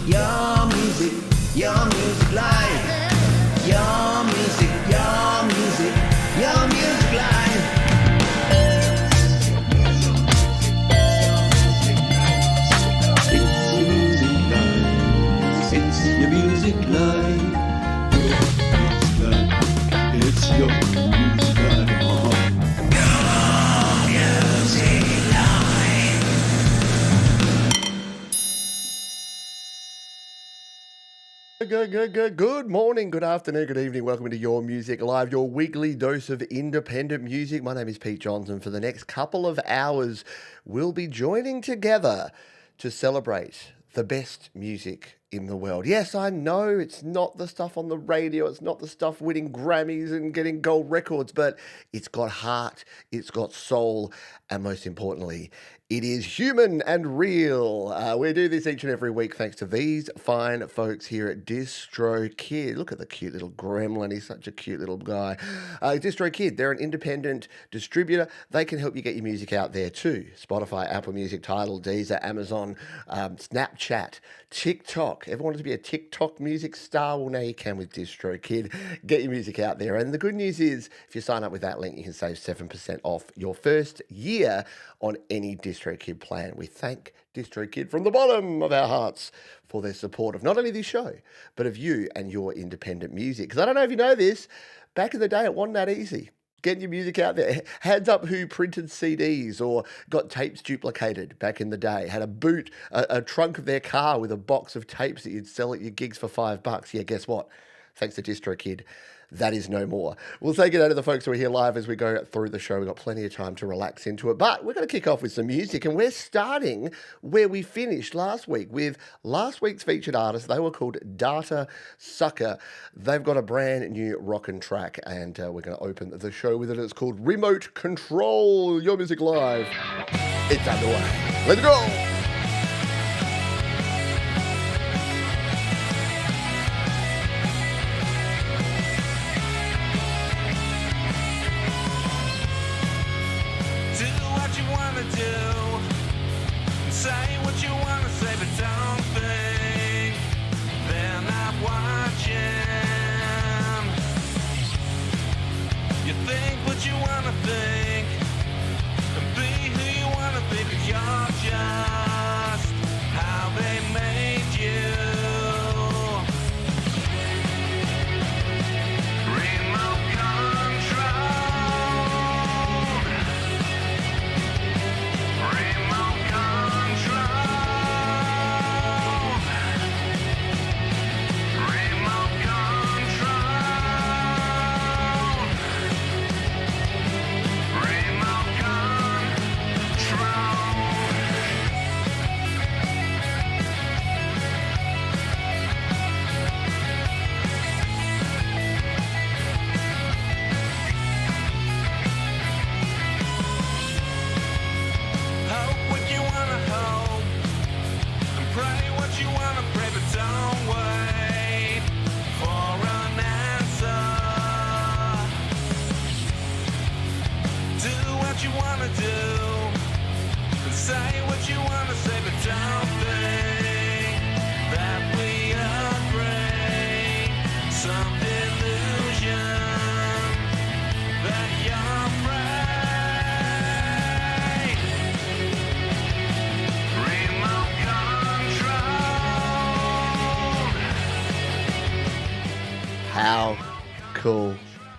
your music live. Your music live. It's your music live. It's your music live. Good morning, good afternoon, good evening. Welcome to Your Music Live, your weekly dose of independent music. My name is Pete Johnson. For the next couple of hours, we'll be joining together to celebrate the best music in the world. Yes, I know it's not the stuff on the radio, it's not the stuff winning Grammys and getting gold records, but it's got heart, it's got soul, and most importantly, it is human and real. We do this each and every week thanks to these fine folks here at DistroKid. Look at the cute little gremlin. He's such a cute little guy. DistroKid, they're an independent distributor. They can help you get your music out there too. Spotify, Apple Music, Tidal, Deezer, Amazon, Snapchat, TikTok. Ever wanted to be a TikTok music star? Well, now you can with DistroKid. Get your music out there. And the good news is, if you sign up with that link, you can save 7% off your first year on any DistroKid plan. We thank DistroKid from the bottom of our hearts for their support of not only this show, but of you and your independent music. Because I don't know if you know this, back in the day, it wasn't that easy. Getting your music out there. Hands up who printed CDs or got tapes duplicated back in the day. Had a trunk of their car with a box of tapes that you'd sell at your gigs for $5. Yeah, guess what? Thanks to DistroKid, that is no more. We'll say good day to the folks who are here live as we go through the show. We've got plenty of time to relax into it, but we're going to kick off with some music, and we're starting where we finished last week with last week's featured artist. They were called Data Sucker. They've got a brand new rockin' track, and we're going to open the show with it. It's called Remote Control. Your Music Live. It's underway. Let's go. Say what you want to say, but don't think they're not watching. You think what you want to think and be who you want to be, but you're just how they made you. Remote control. Remote control. Remote control. Remote control. Hope what you wanna hope and pray what you wanna pray, but don't wait for an answer. Do what you wanna do and say what you wanna say, but don't think that we are great. Some delusion that you're afraid. Remote control. How cool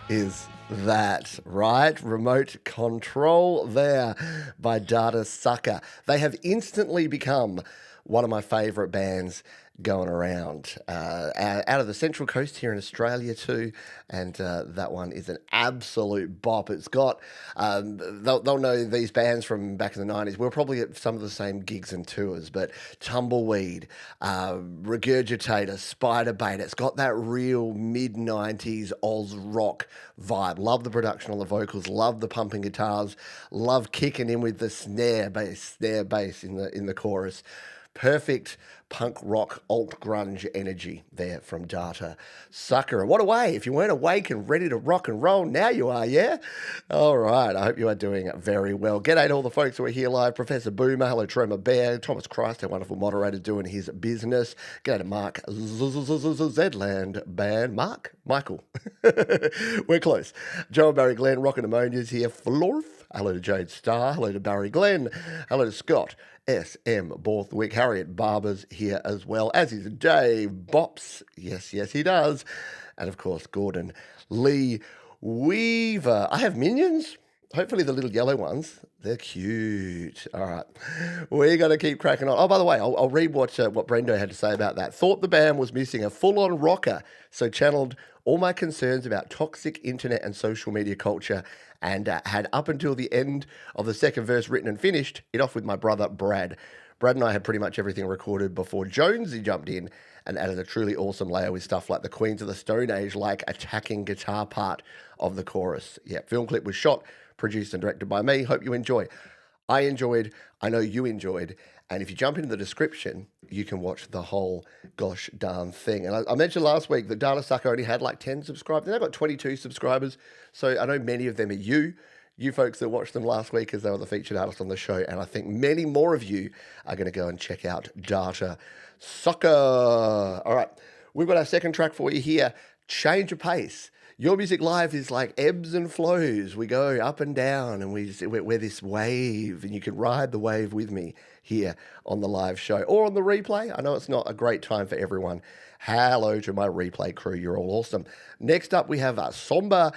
is that, right? Remote Control there by Data Sucker. They have instantly become one of my favourite bands going around out of the Central Coast here in Australia too, and that one is an absolute bop. It's got they'll know these bands from back in the 90s. We're probably at some of the same gigs and tours, but Tumbleweed, Regurgitator, Spider Bait. It's got that real mid-90s Oz rock vibe. Love the production on the vocals, love the pumping guitars, love kicking in with the snare bass in the chorus. Perfect punk rock alt grunge energy there from Data Sucker. And what a way. If you weren't awake and ready to rock and roll, now you are, yeah? All right. I hope you are doing very well. G'day to all the folks who are here live. Professor Boomer, hello Troma Bear, Thomas Christ, our wonderful moderator doing his business. G'day to Mark Zedland Band. Michael. We're close. Joe and Barry Glenn, Rockin' Ammonia's here. Florf. Hello to Jade Starr. Hello to Barry Glenn. Hello to Scott S.M. Borthwick. Harriet Barber's here as well, as is Dave Bops. Yes, he does. And of course, Gordon Lee Weaver. I have minions. Hopefully the little yellow ones. They're cute. All right. We're going to keep cracking on. Oh, by the way, I'll read what Brendo had to say about that. Thought the band was missing a full-on rocker, so channeled all my concerns about toxic internet and social media culture and had up until the end of the second verse written and finished it off with my brother, Brad. Brad and I had pretty much everything recorded before Jonesy jumped in and added a truly awesome layer with stuff like the Queens of the Stone Age, like attacking guitar part of the chorus. Yeah, film clip was shot, produced and directed by me. Hope you enjoy. I enjoyed. I know you enjoyed. And if you jump into the description, you can watch the whole gosh darn thing. And I mentioned last week that Data Sucker only had like 10 subscribers. They've got 22 subscribers. So I know many of them are you folks that watched them last week as they were the featured artist on the show. And I think many more of you are going to go and check out Data Sucker. All right. We've got our second track for you here. Change of pace. Your Music Live is like ebbs and flows. We go up and down and we're this wave, and you can ride the wave with me here on the live show or on the replay. I know it's not a great time for everyone. Hello to my replay crew. You're all awesome. Next up, we have Somber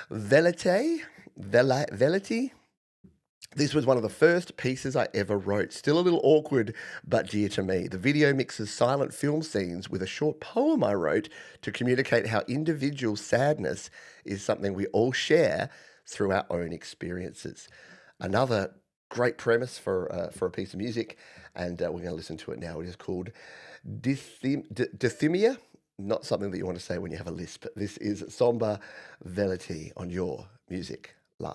Velite. This was one of the first pieces I ever wrote. Still a little awkward, but dear to me. The video mixes silent film scenes with a short poem I wrote to communicate how individual sadness is something we all share through our own experiences. Another great premise for a piece of music, and we're going to listen to it now. It is called Dithymia. Not something that you want to say when you have a lisp. This is Somber Velity on Your Music Live.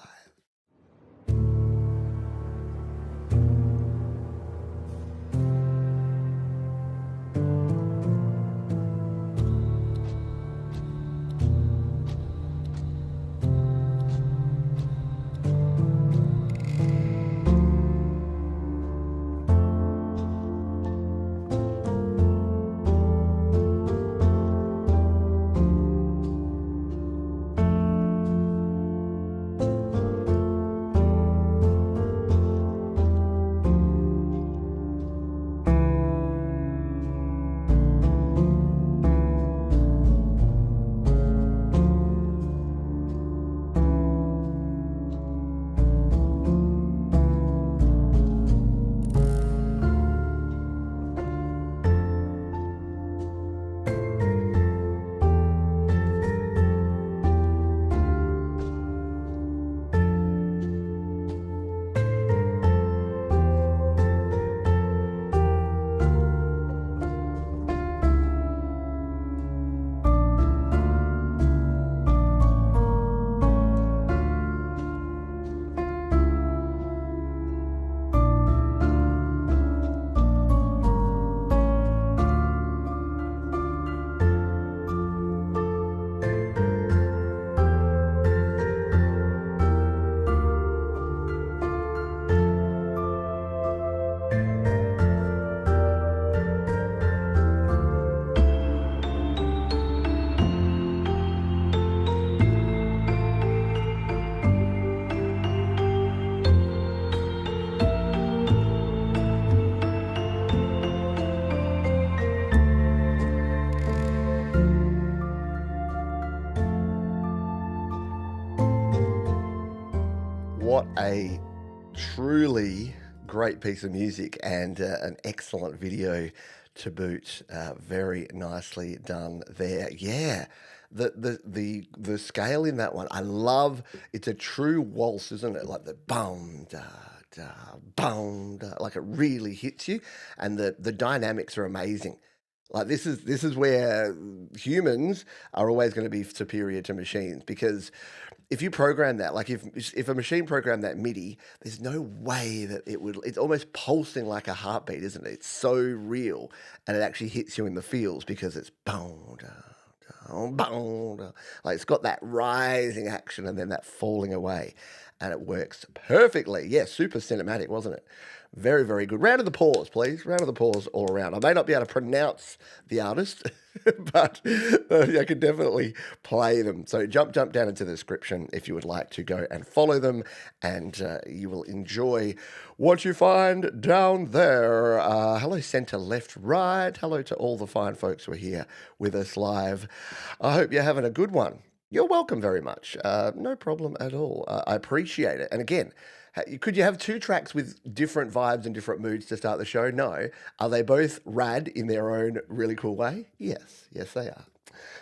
What a truly great piece of music and an excellent video to boot. Very nicely done there. Yeah. The scale in that one, I love. It's a true waltz, isn't it? Like the boom da da boom da, like it really hits you, and the dynamics are amazing. Like this is where humans are always going to be superior to machines, because if you program that, like if a machine programmed that MIDI, there's no way that it would. It's almost pulsing like a heartbeat, isn't it? It's so real, and it actually hits you in the feels because it's boom, down, boom, down. Like it's got that rising action and then that falling away, and it works perfectly. Yeah, super cinematic, wasn't it? Very, very good. Round of applause, please. Round of applause all around. I may not be able to pronounce the artist, but I can definitely play them. So jump down into the description if you would like to go and follow them, and you will enjoy what you find down there. Hello, centre, left, right. Hello to all the fine folks who are here with us live. I hope you're having a good one. You're welcome very much. No problem at all. I appreciate it. And again, could you have two tracks with different vibes and different moods to start the show? No. Are they both rad in their own really cool way? Yes. Yes, they are.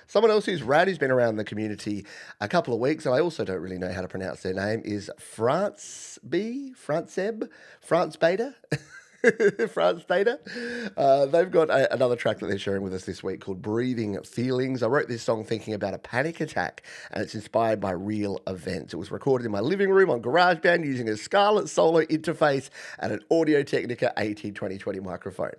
Someone else who's rad, who's been around the community a couple of weeks, and I also don't really know how to pronounce their name, is France Beta. France Data. They've got another track that they're sharing with us this week called Breathing Feelings. I wrote this song thinking about a panic attack, and it's inspired by real events. It was recorded in my living room on GarageBand using a Scarlett Solo interface and an Audio-Technica AT2020 microphone.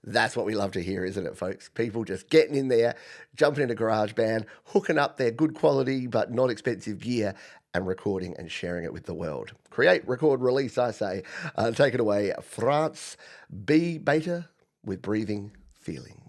That's what we love to hear, isn't it, folks? People just getting in there, jumping into GarageBand, hooking up their good quality but not expensive gear, and recording and sharing it with the world. Create, record, release, I say. Take it away, France Beta with Breathing Feeling.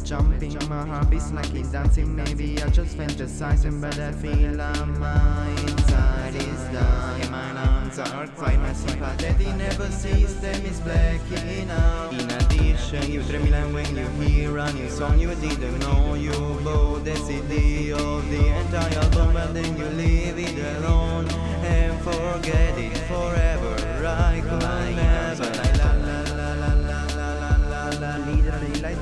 Jumping, my heart is like it's dancing. Maybe I just fantasizing, but I feel my inside is dying. My lungs are quiet, my sympathetic nervous system is blacking out. In addition, you tremble when you hear a new song you didn't know. You bought the CD of the entire album, but then you leave it alone and forget it forever. I could never. Literally like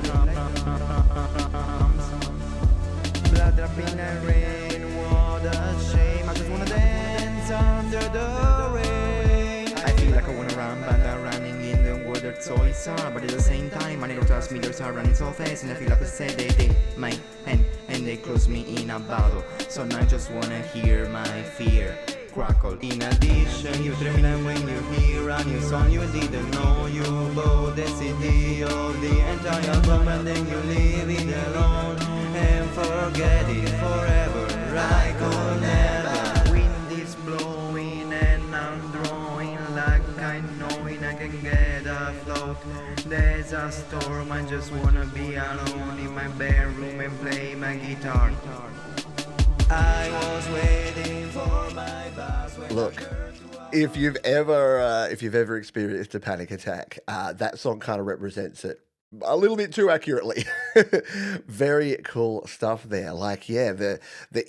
blood dropping and rain, what a shame. I just wanna dance under the rain. I feel like I wanna run, but I'm running in the water toys are. But at the same time, my little trust meters are running so fast, and I feel like I said they take my hand and they close me in a bottle. So now I just wanna hear my fear crackle. In addition, you tremble when you hear a new song you didn't know. You bought the CD of the entire album, and then you leave it alone and forget it forever. I could never. Wind is blowing and I'm drawing like I know I can get afloat. There's a storm, I just wanna be alone in my bedroom and play my guitar. I was waiting for my bus. Look, if you've ever experienced a panic attack, that song kind of represents it a little bit too accurately. Very cool stuff there. Like, yeah, the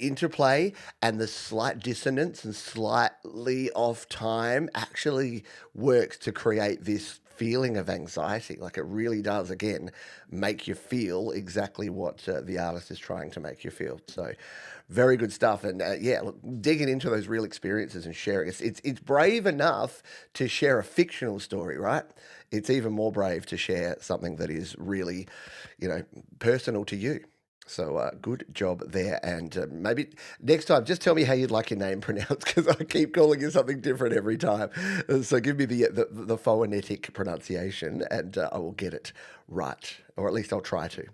interplay and the slight dissonance and slightly off time actually works to create this feeling of anxiety. Like, it really does, again, make you feel exactly what the artist is trying to make you feel. So very good stuff. And yeah, look, digging into those real experiences and sharing. It's brave enough to share a fictional story, right? It's even more brave to share something that is really, personal to you. So good job there. And maybe next time, just tell me how you'd like your name pronounced, because I keep calling you something different every time. So give me the phonetic pronunciation, and I will get it right, or at least I'll try to.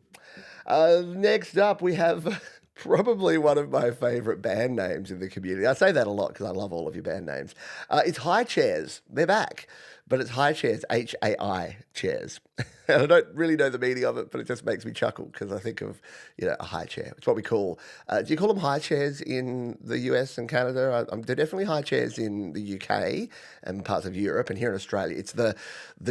Next up, we have probably one of my favourite band names in the community. I say that a lot because I love all of your band names. It's High Chairs. They're back. But it's High Chairs, H-A-I chairs. And I don't really know the meaning of it, but it just makes me chuckle because I think of, a high chair. It's what we call, do you call them high chairs in the US and Canada? They're definitely high chairs in the UK and parts of Europe, and here in Australia, it's the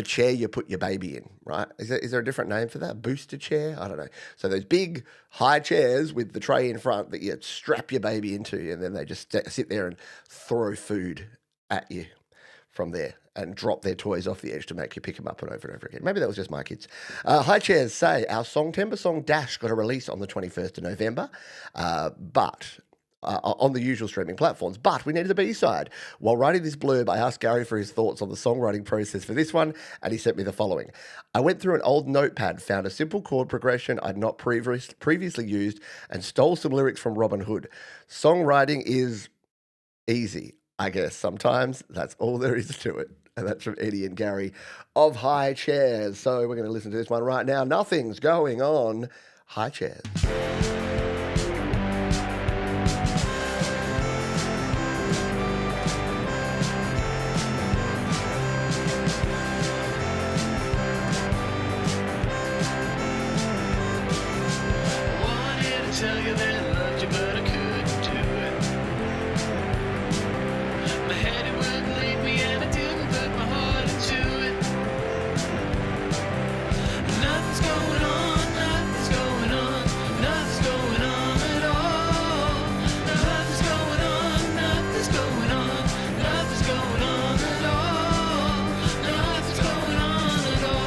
chair you put your baby in, right? Is there a different name for that? Booster chair? I don't know. So those big high chairs with the tray in front that you strap your baby into, and then they just sit there and throw food at you from there. and drop their toys off the edge to make you pick them up and over again. Maybe that was just my kids. High Chairs say, our Songtember song Dash got a release on the 21st of November, but on the usual streaming platforms, but we needed a B-side. While writing this blurb, I asked Gary for his thoughts on the songwriting process for this one, and he sent me the following. I went through an old notepad, found a simple chord progression I'd not previously used, and stole some lyrics from Robin Hood. Songwriting is easy, I guess. Sometimes that's all there is to it. And that's from Eddie and Gary of High Chairs. So we're going to listen to this one right now. Nothing's going on. High Chairs. Tell you that I loved you, but I couldn't do it. My head, it wouldn't leave me, and I didn't put my heart into it. Nothing's going on, nothing's going on, nothing's going on at all. Nothing's going on, nothing's going on, nothing's going on at all. Nothing's going on at all.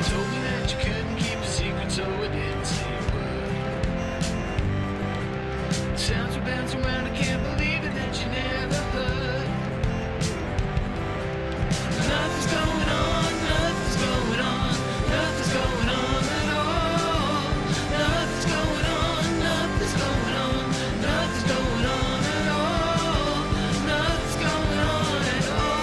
Told me that you couldn't keep a secret, so I didn't say a word. Sounds were bouncing around, I can't believe it that you never heard. Nothing's going on, nothing's going on, nothing's going on at all. Nothing's going on, nothing's going on, nothing's going on at all. Nothing's going on at all.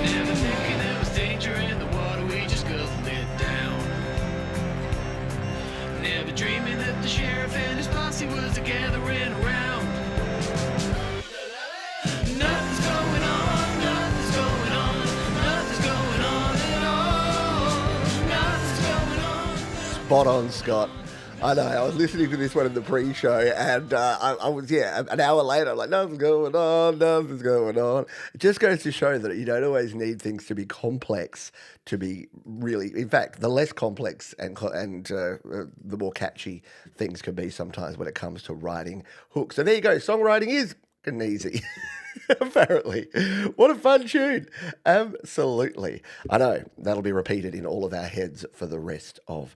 Never thinking there was danger in the water, we just guzzled it down. Never dreaming that the sheriff and his posse was gathering around. Nothing's going on, nothing's going on, nothing's going on at all. Nothing's going on. Spot on, Scott. I know. I was listening to this one in the pre-show, and I was, an hour later, I'm like, nothing's going on, nothing's going on. It just goes to show that you don't always need things to be complex to be really. In fact, the less complex and the more catchy things can be sometimes when it comes to writing hooks. So there you go. Songwriting is good and easy. Apparently. What a fun tune. Absolutely. I know that'll be repeated in all of our heads for the rest of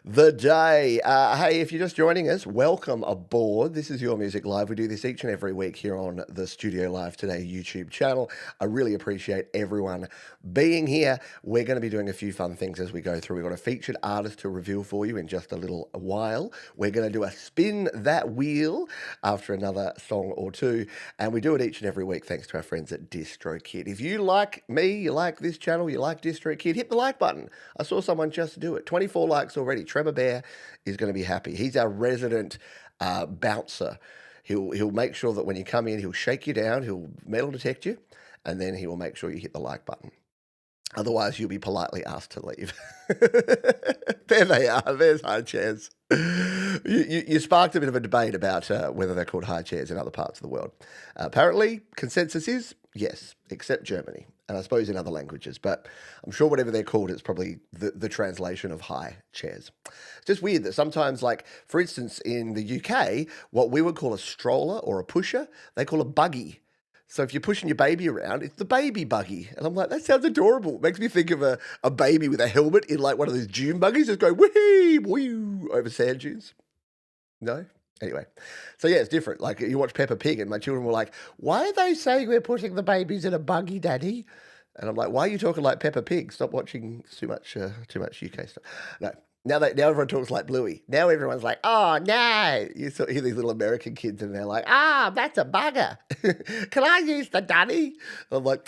the day. Hey, if you're just joining us, welcome aboard. This is Your Music Live. We do this each and every week here on the Studio Live Today YouTube channel. I really appreciate everyone being here. We're going to be doing a few fun things as we go through. We've got a featured artist to reveal for you in just a little while. We're going to do a spin that wheel after another song or two, and we do it each and every week thanks to our friends at DistroKid. If you like me, you like this channel, you like DistroKid, hit the like button. I saw someone just do it. 24 likes already. Trevor Bear is going to be happy. He's our resident bouncer. He'll make sure that when you come in, he'll shake you down, he'll metal detect you, and then he will make sure you hit the like button. Otherwise, you'll be politely asked to leave. There they are. There's High Chairs. You sparked a bit of a debate about whether they're called High Chairs in other parts of the world. Apparently, consensus is yes, except Germany, and I suppose in other languages. But I'm sure whatever they're called, it's probably the translation of high chairs. It's just weird that sometimes, like, for instance, in the UK, what we would call a stroller or a pusher, they call a buggy. So if you're pushing your baby around, it's the baby buggy. And I'm like, that sounds adorable. It makes me think of a baby with a helmet in like one of those dune buggies just going whee, whee, over sand dunes. No? Anyway. So yeah, it's different. Like you watch Peppa Pig and my children were like, why are they saying we're putting the babies in a buggy, Daddy? And I'm like, why are you talking like Peppa Pig? Stop watching too much UK stuff. No. Now everyone talks like Bluey. Now everyone's like, oh, no. You hear these little American kids and they're like, that's a bugger. Can I use the dunny? I'm like,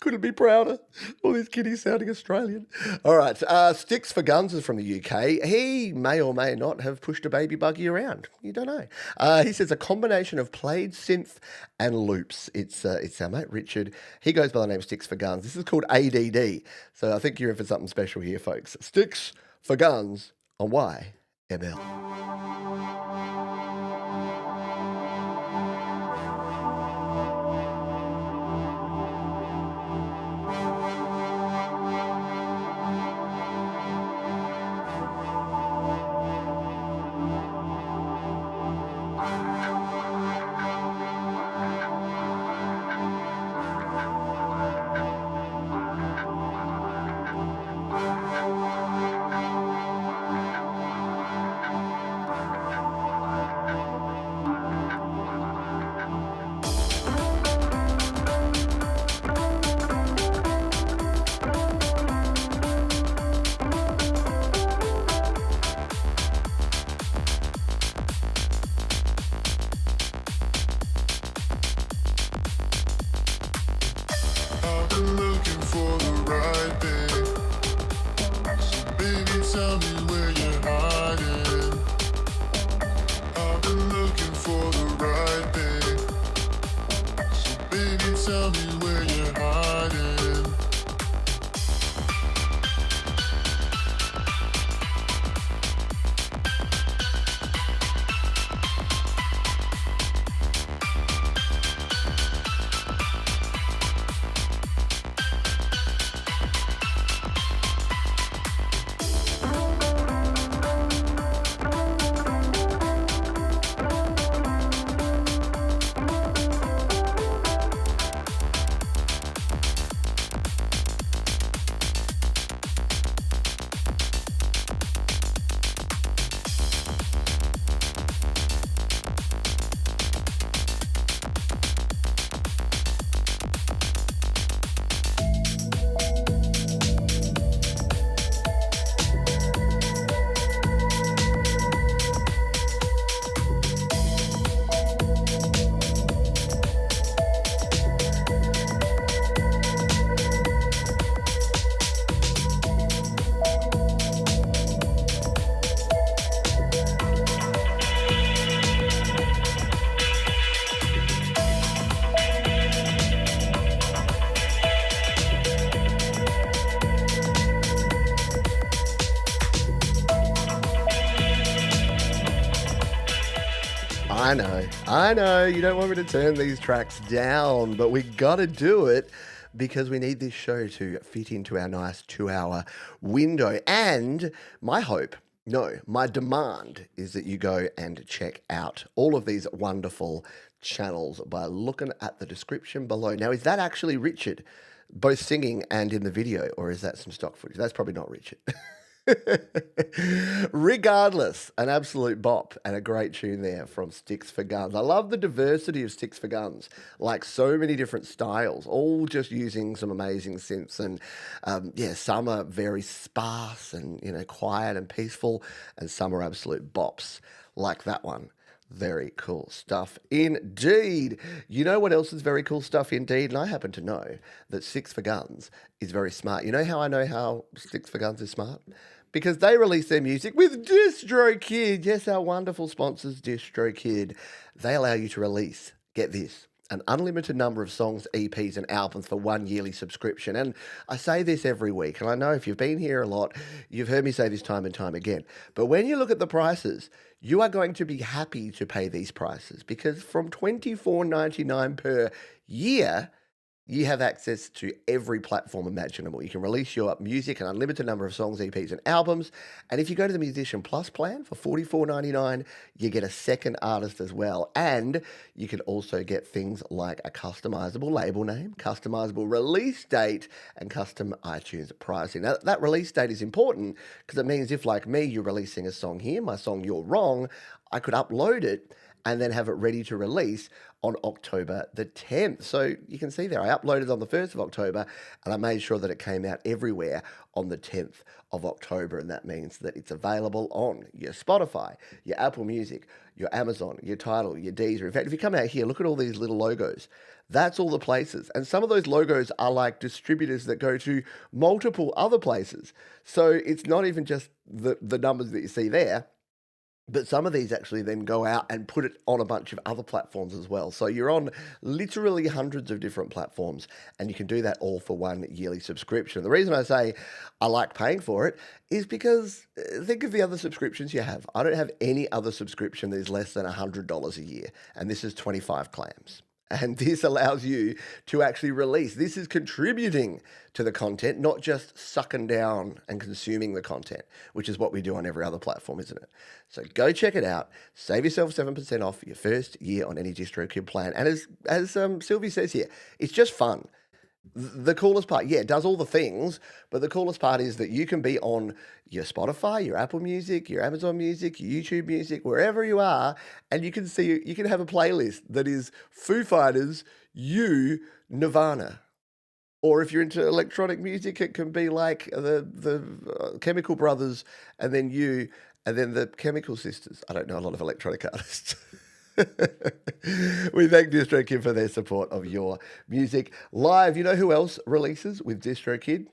couldn't be prouder. All these kiddies sounding Australian. All right. Sticks for Guns is from the UK. He may or may not have pushed a baby buggy around. You don't know. He says a combination of played synth and loops. It's our mate Richard. He goes by the name Sticks for Guns. This is called ADD. So I think you're in for something special here, folks. Sticks for Guns on YML. I've been looking for the right thing. So baby, tell me where you're hiding. I've been looking for the right thing. So baby, tell me where you're hiding. I know, you don't want me to turn these tracks down, but we got to do it because we need this show to fit into our nice 2-hour window. And my hope, no, my demand is that you go and check out all of these wonderful channels by looking at the description below. Now, is that actually Richard, both singing and in the video, or is that some stock footage? That's probably not Richard. Regardless, an absolute bop and a great tune there from Sticks for Guns. I love the diversity of Sticks for Guns, like so many different styles, all just using some amazing synths. And some are very sparse and quiet and peaceful, and some are absolute bops like that one. Very cool stuff indeed. You know what else is very cool stuff indeed? And I happen to know that Sticks for Guns is very smart. You know how I know how Sticks for Guns is smart? Because they release their music with DistroKid. Yes, our wonderful sponsors, DistroKid. They allow you to release, get this, an unlimited number of songs, EPs, and albums for one yearly subscription. And I say this every week, and I know if you've been here a lot, you've heard me say this time and time again. But when you look at the prices, you are going to be happy to pay these prices, because from $24.99 per year, you have access to every platform imaginable. You can release your music, an unlimited number of songs, EPs, and albums. And if you go to the Musician Plus plan for $44.99, you get a second artist as well. And you can also get things like a customizable label name, customizable release date, and custom iTunes pricing. Now, that release date is important because it means if, like me, you're releasing a song here, my song You're Wrong, I could upload it and then have it ready to release on October the 10th. So you can see there, I uploaded on the 1st of October, and I made sure that it came out everywhere on the 10th of October, and that means that it's available on your Spotify, your Apple Music, your Amazon, your Tidal, your Deezer. In fact, if you come out here, look at all these little logos. That's all the places. And some of those logos are like distributors that go to multiple other places. So it's not even just the numbers that you see there. But some of these actually then go out and put it on a bunch of other platforms as well. So you're on literally hundreds of different platforms, and you can do that all for one yearly subscription. The reason I say I like paying for it is because think of the other subscriptions you have. I don't have any other subscription that is less than $100 a year, and this is 25 clams. And this allows you to actually release. This is contributing to the content, not just sucking down and consuming the content, which is what we do on every other platform, isn't it? So go check it out. Save yourself 7% off your first year on any DistroKid plan. And as Sylvie says here, it's just fun. The coolest part, yeah, it does all the things, but the coolest part is that you can be on your Spotify, your Apple Music, your Amazon Music, your YouTube Music, wherever you are, and you can have a playlist that is Foo Fighters, you, Nirvana. Or if you're into electronic music, it can be like the Chemical Brothers, and then you, and then the Chemical Sisters. I don't know a lot of electronic artists. We thank DistroKid for their support of your music live. You know who else releases with DistroKid?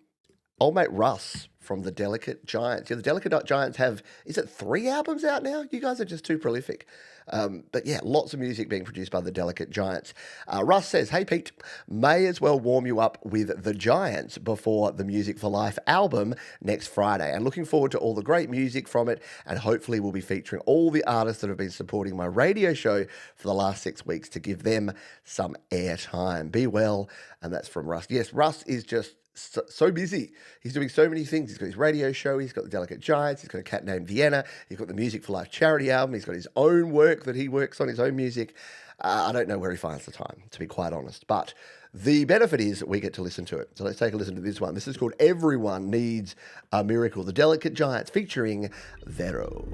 Old mate Russ from the Delicate Giants. Yeah, the Delicate Giants have, is it 3 albums out now? You guys are just too prolific. But yeah, lots of music being produced by the Delicate Giants. Russ says, hey Pete, may as well warm you up with the Giants before the Music for Life album next Friday. And looking forward to all the great music from it. And hopefully we'll be featuring all the artists that have been supporting my radio show for the last 6 weeks to give them some airtime. Be well. And that's from Russ. Yes, Russ is just so busy. He's doing so many things. He's got his radio show, he's got the Delicate Giants, he's got a cat named Vienna, he's got the Music for Life charity album, he's got his own work that he works on, his own music. I don't know where he finds the time, to be quite honest, but the benefit is that we get to listen to it. So let's take a listen to this one. This is called Everyone Needs a Miracle, the Delicate Giants featuring Vero.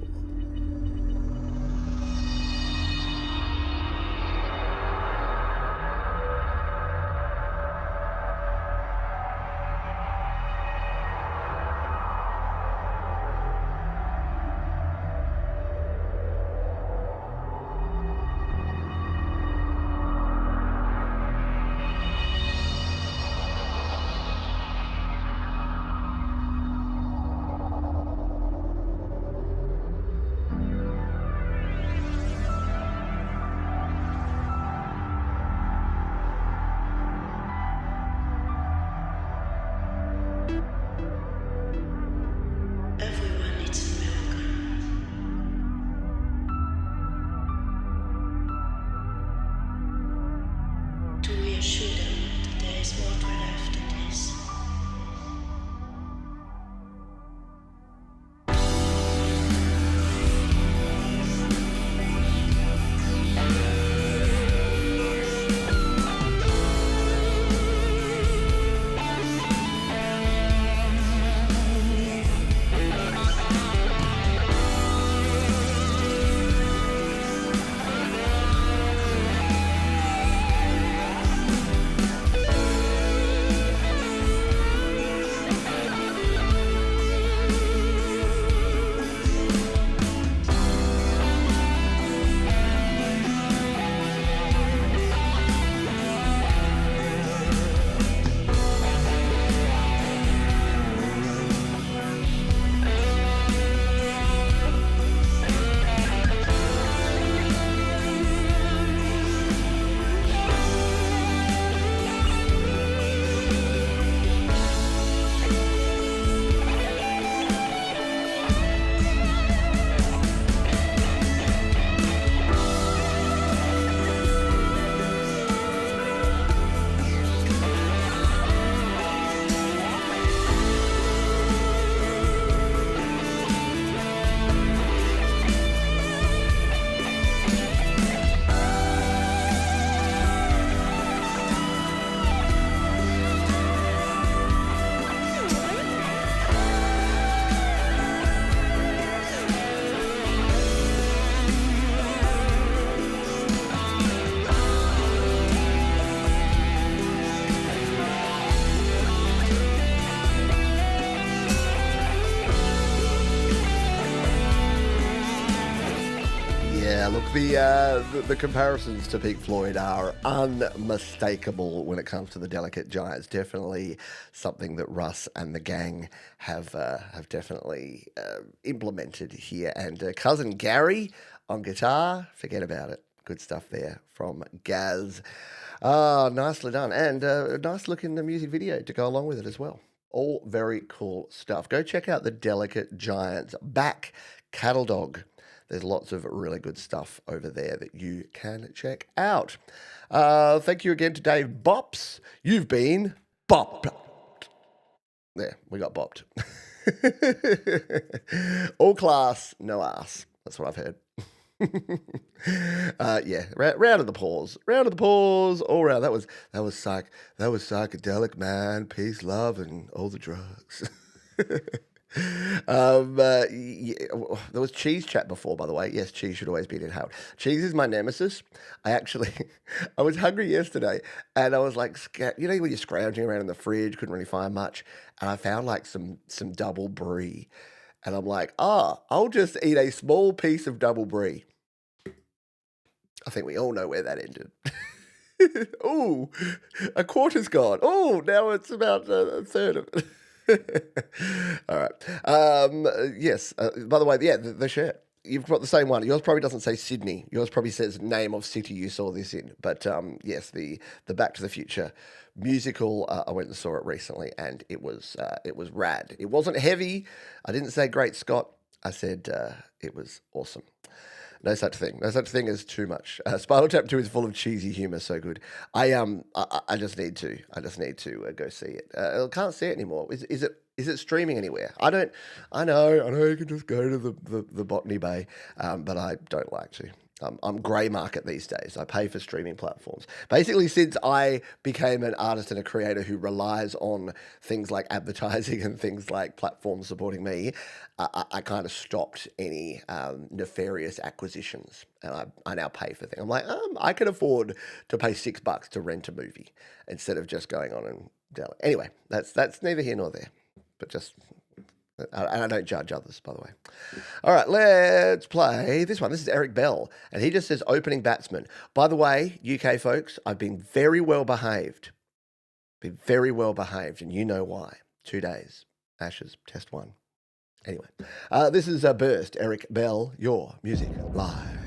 Everyone needs a miracle to reassure them that there is more to life than this. The comparisons to Pink Floyd are unmistakable when it comes to the Delicate Giants. Definitely something that Russ and the gang have definitely implemented here. And cousin Gary on guitar, forget about it. Good stuff there from Gaz. Nicely done, and a nice look in the music video to go along with it as well. All very cool stuff. Go check out the Delicate Giants back cattle dog. There's lots of really good stuff over there that you can check out. Thank you again to Dave Bops. You've been bopped. There, we got bopped. All class, no ass. That's what I've heard. Yeah, round of the pause. Round of the pause, all round. That was psychedelic, man. Peace, love, and all the drugs. Yeah, there was cheese chat before, by the way. Yes, cheese should always be inhaled. Cheese is my nemesis. I was hungry yesterday, and I was like, you know, when you're scrounging around in the fridge, couldn't really find much, and I found like some double brie, and I'm like, I'll just eat a small piece of double brie. I think we all know where that ended. Ooh, a quarter's gone. Oh, now it's about a third of it. All right. Yes. By the way, yeah, the shirt. You've got the same one. Yours probably doesn't say Sydney. Yours probably says name of city you saw this in. But yes, the Back to the Future musical. I went and saw it recently, and it was rad. It wasn't heavy. I didn't say great Scott. I said it was awesome. No such thing. No such thing as too much. Spinal Tap 2 is full of cheesy humor. So good. I just need to. Go see it. I can't see it anymore. Is it streaming anywhere? I know you can just go to the Botany Bay, but I don't like to. I'm grey market these days. I pay for streaming platforms. Basically, since I became an artist and a creator who relies on things like advertising and things like platforms supporting me, I kind of stopped any nefarious acquisitions, and I now pay for things. I'm like, I can afford to pay $6 to rent a movie instead of just going on and download. Anyway, that's neither here nor there, but just. And I don't judge others, by the way. All right, let's play this one. This is Eric Bell, and he just says opening batsman. By the way, UK folks, I've been very well behaved. And you know why. 2 days. Ashes, test 1. Anyway, this is a burst. Eric Bell, your music live.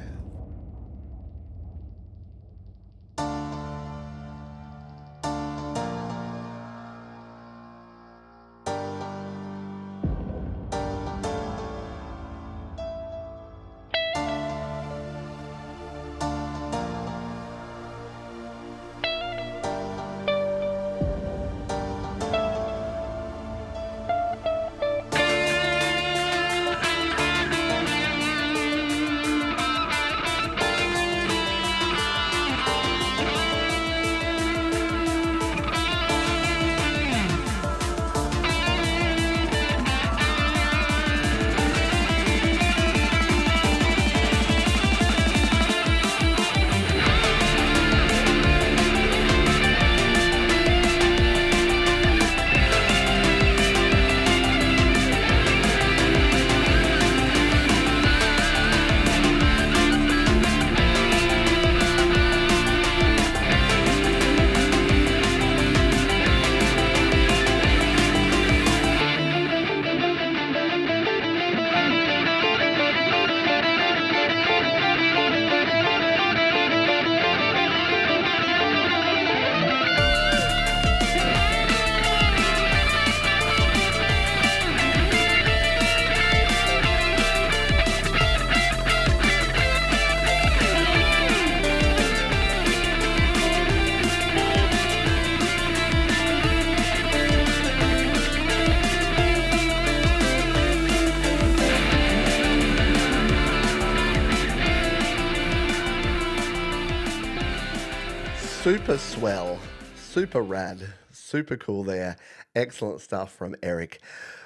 Super swell, super rad, super cool there. Excellent stuff from Eric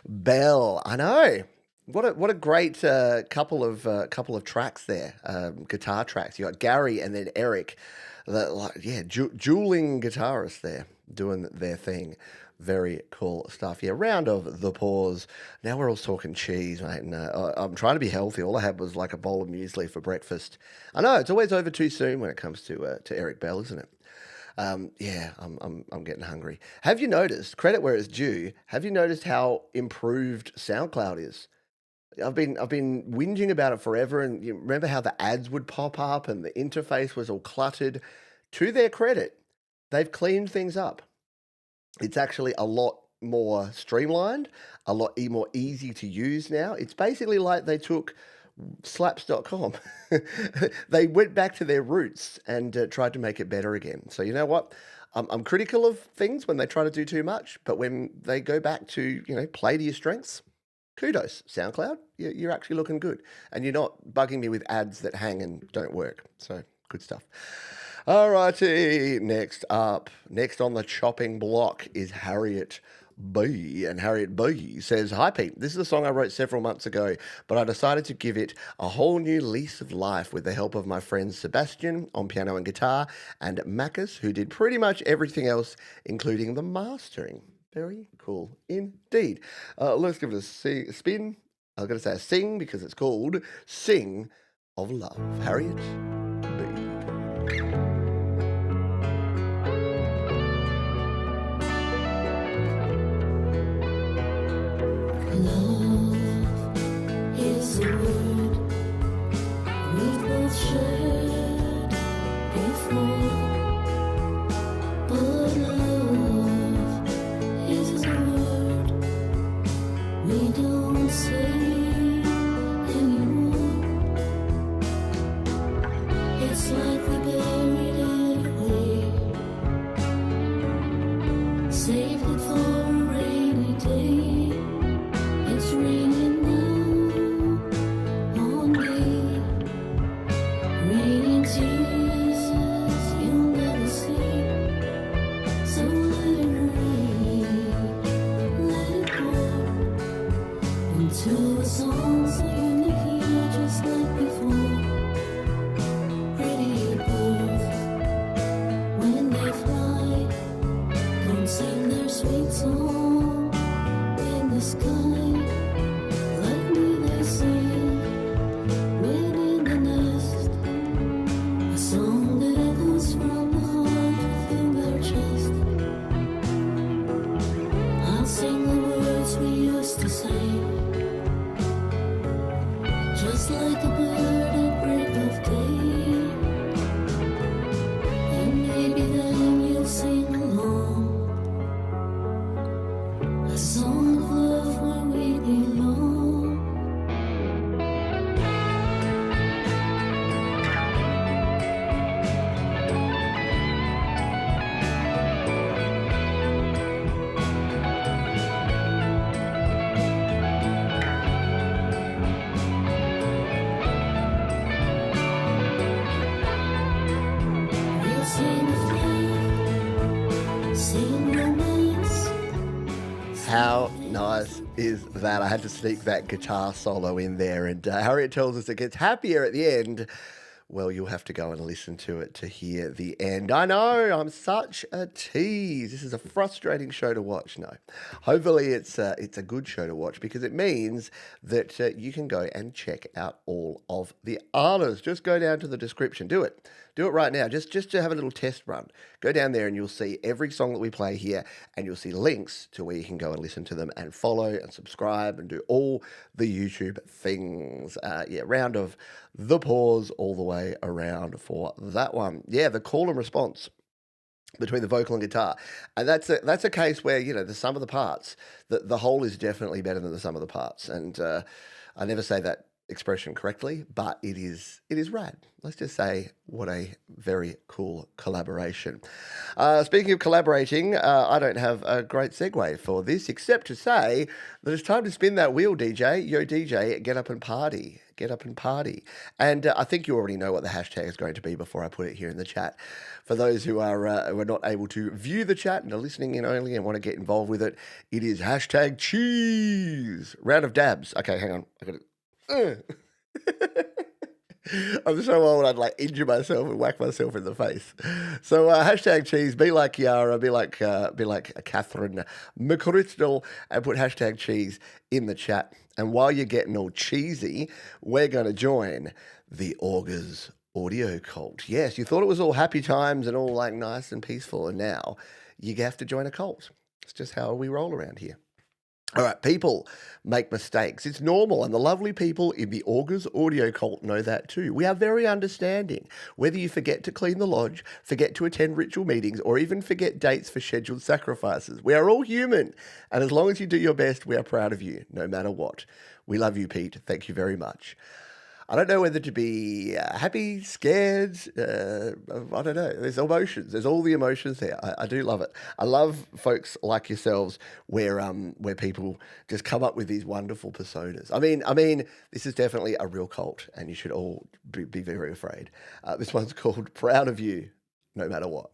Bell. I know. What a great couple of tracks there, guitar tracks. You got Gary and then Eric, dueling guitarists there. doing their thing. Very cool stuff. Yeah, round of the pause. Now we're all talking cheese, mate. And I'm trying to be healthy. All I had was like a bowl of muesli for breakfast. I know it's always over too soon when it comes to Eric Bell, isn't it? Yeah, I'm getting hungry. Have you noticed? Credit where it's due. Have you noticed how improved SoundCloud is? I've been whinging about it forever, and you remember how the ads would pop up and the interface was all cluttered. To their credit, they've cleaned things up. It's actually a lot more streamlined, a lot more easy to use now. It's basically like they took slaps.com. They went back to their roots and tried to make it better again. So you know what? I'm critical of things when they try to do too much, but when they go back to, play to your strengths, kudos, SoundCloud. You're actually looking good. And you're not bugging me with ads that hang and don't work. So good stuff. All righty. Next on the chopping block is Harriet B. And Harriet B says, "Hi Pete, this is a song I wrote several months ago, but I decided to give it a whole new lease of life with the help of my friends Sebastian on piano and guitar and Makis, who did pretty much everything else, including the mastering." Very cool indeed. Let's give it a spin. I was going to say a sing because it's called Sing of Love. Harriet B. Love is a word we both shared before, but love is a word we don't say anymore. It's like we buried it away, saved it for a rainy day. It's raining now on me, raining tears you'll never see. So let it rain, let it pour into a song so you can hear just like before. Pretty birds, when they fly, don't sing their sweet song in the sky. Like me they sing when in the nest, a song that echoes from the heart within their chest. I'll sing the words we used to say, just like a bird at break of day. And maybe then you'll sing along, a song of love where we belong. We'll sing of love, sing romance. How nice is that? I had to sneak that guitar solo in there, and Harriet tells us it gets happier at the end. Well, you'll have to go and listen to it to hear the end. I know, I'm such a tease. This is a frustrating show to watch. No, hopefully it's a good show to watch because it means that you can go and check out all of the artists. Just go down to the description. Do it right now. Just to have a little test run. Go down there and you'll see every song that we play here, and you'll see links to where you can go and listen to them and follow and subscribe and do all the YouTube things. Round of the pause all the way around for that one. Yeah, the call and response between the vocal and guitar, and that's a case where the sum of the parts, the whole is definitely better than the sum of the parts, and I never say that expression correctly, but it is rad. Let's just say what a very cool collaboration. Speaking of collaborating, I don't have a great segue for this except to say that it's time to spin that wheel, DJ. Yo, DJ, get up and party. Get up and party. And I think you already know what the hashtag is going to be before I put it here in the chat. For those who are not able to view the chat and are listening in only and want to get involved with it, it is hashtag cheese. Round of dabs. Okay, hang on. I got it. I'm so old I'd like injure myself and whack myself in the face. So hashtag cheese, be like Yara, be like Catherine McChrystal, and put hashtag cheese in the chat. And while you're getting all cheesy, we're going to join the Augurs audio cult. Yes, you thought it was all happy times and all like nice and peaceful, and now you have to join a cult. It's just how we roll around here. All right, people make mistakes. It's normal, and the lovely people in the Augurs audio cult know that too. We are very understanding. Whether you forget to clean the lodge, forget to attend ritual meetings, or even forget dates for scheduled sacrifices, we are all human, and as long as you do your best, we are proud of you, no matter what. We love you, Pete. Thank you very much. I don't know whether to be happy, scared. I don't know. There's emotions. There's all the emotions there. I do love it. I love folks like yourselves where people just come up with these wonderful personas. I mean, this is definitely a real cult, and you should all be very afraid. This one's called "Proud of You, No Matter What."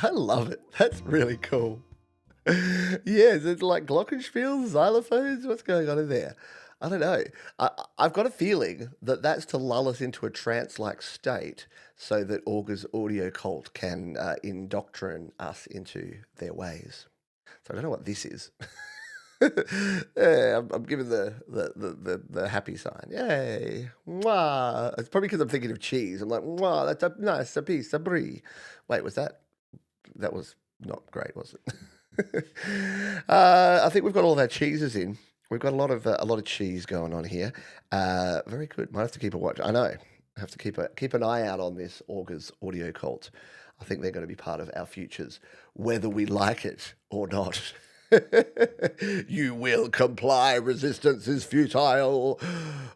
I love it. That's really cool. Yes, it's like glockenspiels, xylophones. What's going on in there? I don't know. I've got a feeling that that's to lull us into a trance-like state so that Augur's audio cult can indoctrinate us into their ways. So I don't know what this is. Yeah, I'm giving the happy sign. Yay. Mwah. It's probably because I'm thinking of cheese. I'm like, wow, that's a nice a piece of brie. Wait, was that? That was not great, was it? I think we've got all of our cheeses in. We've got a lot of cheese going on here. Very good. Might have to keep a watch. I know. I have to keep an eye out on this Augur's audio cult. I think they're going to be part of our futures, whether we like it or not. You will comply. Resistance is futile.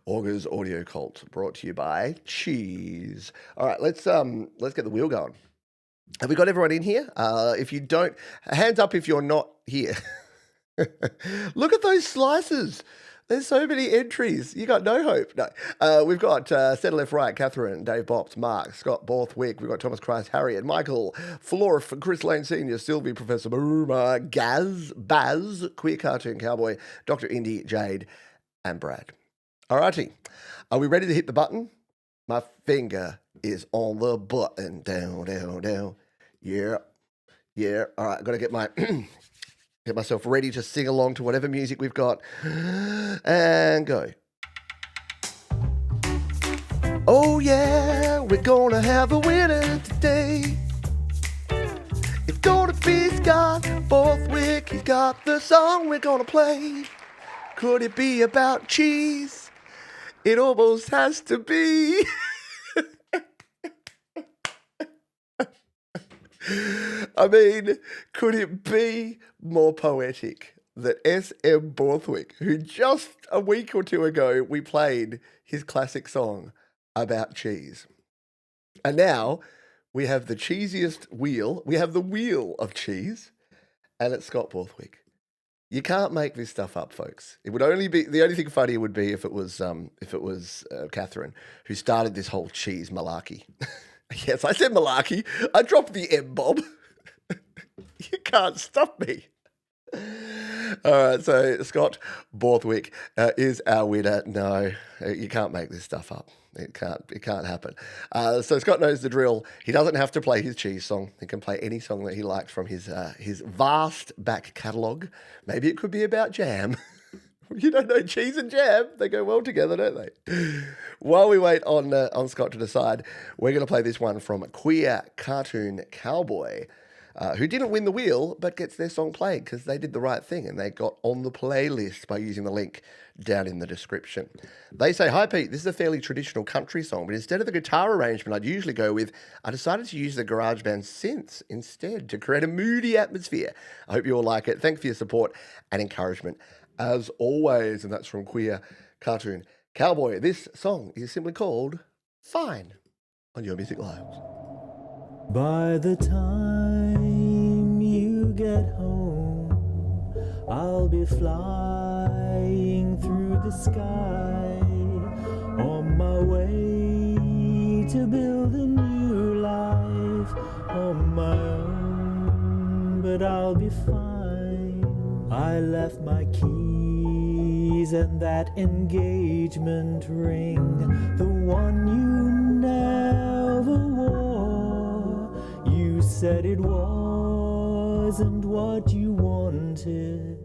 Augur's audio cult, brought to you by cheese. All right, let's get the wheel going. Have we got everyone in here? If you don't, hands up if you're not here. Look at those slices. There's so many entries. You got no hope. No. We've got Center Left Right, Catherine, Dave Bops, Mark, Scott Borthwick. We've got Thomas Christ, Harriet, Michael, Florif, Chris Lane Sr., Sylvie, Professor Maruma, Gaz, Baz, Queer Cartoon Cowboy, Dr. Indy, Jade, and Brad. All righty. Are we ready to hit the button? My finger is on the button. Down, down, down. Yeah. Yeah. All right. I've got to get myself ready to sing along to whatever music we've got. And go. Oh, yeah. We're going to have a winner today. It's going to be Scott Borthwick. He's got the song we're going to play. Could it be about cheese? It almost has to be. I mean, could it be more poetic that S.M. Borthwick, who just a week or two ago we played his classic song about cheese, and now we have the cheesiest wheel. We have the wheel of cheese, and it's Scott Borthwick. You can't make this stuff up, folks. It would only be the only thing funnier would be if it was Catherine who started this whole cheese malarkey. Yes, I said malarkey. I dropped the M, Bob. You can't stop me. All right, so Scott Borthwick is our winner. No, you can't make this stuff up. It can't happen. So Scott knows the drill. He doesn't have to play his cheese song. He can play any song that he likes from his vast back catalogue. Maybe it could be about jam. You don't know, cheese and jam, they go well together, don't they? While we wait on Scott to decide, we're going to play this one from Queer Cartoon Cowboy, who didn't win the wheel, but gets their song played because they did the right thing and they got on the playlist by using the link down in the description. They say, "Hi Pete, this is a fairly traditional country song, but instead of the guitar arrangement I'd usually go with, I decided to use the GarageBand synths instead to create a moody atmosphere. I hope you all like it. Thanks for your support and encouragement as always." And that's from Queer Cartoon Cowboy. This song is simply called Fine on Your Music Live. By the time you get home, I'll be flying through the sky on my way to build a new life on my own, but I'll be fine. I left my keys and that engagement ring, the one you never wore. You said it wasn't what you wanted,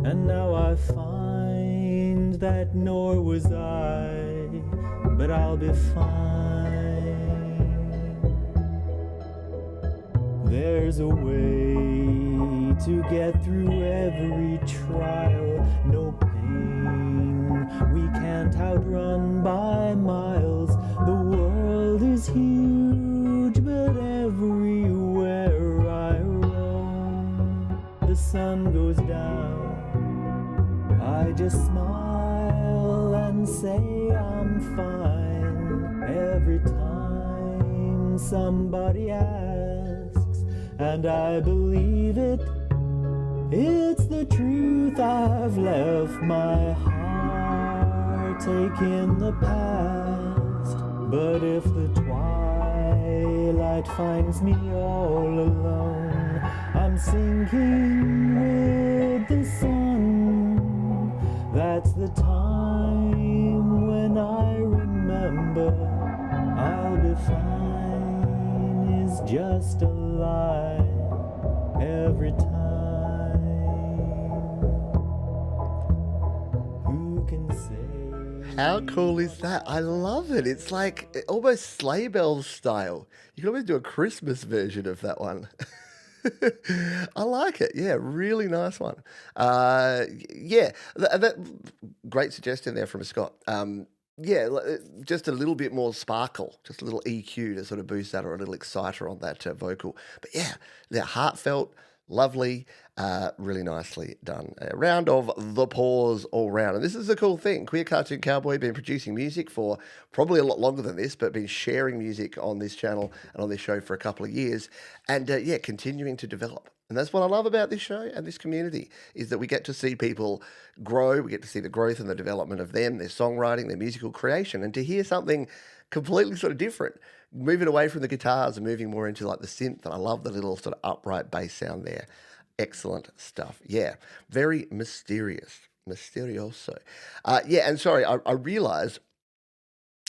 and now I find that nor was I, but I'll be fine. There's a way to get through every trial, no pain we can't outrun by miles. The world is huge, but everywhere I roam, the sun goes down, I just smile and say I'm fine. Every time somebody asks, and I believe it, it's the truth. I've left my heart taking the past, but if the twilight finds me all alone, I'm sinking with the sun. That's the time when I remember I'll be fine is just a lie every time. Who can say? How cool is that? I love it. It's like almost sleigh bells style. You can almost do a Christmas version of that one. I like it. Yeah, really nice one. Yeah, that great suggestion there from Scott. Yeah, just a little bit more sparkle, just a little EQ to sort of boost that, or a little exciter on that vocal. But yeah, they're heartfelt, lovely, really nicely done. A round of the pause all round. And this is a cool thing. Queer Cartoon Cowboy been producing music for probably a lot longer than this, but been sharing music on this channel and on this show for a couple of years. And yeah, continuing to develop. And that's what I love about this show and this community, is that we get to see people grow. We get to see the growth and the development of them, their songwriting, their musical creation, and to hear something completely sort of different, moving away from the guitars and moving more into like the synth. And I love the little sort of upright bass sound there. Excellent stuff. Yeah, very mysterious. Mysterioso. Yeah, and sorry, I realised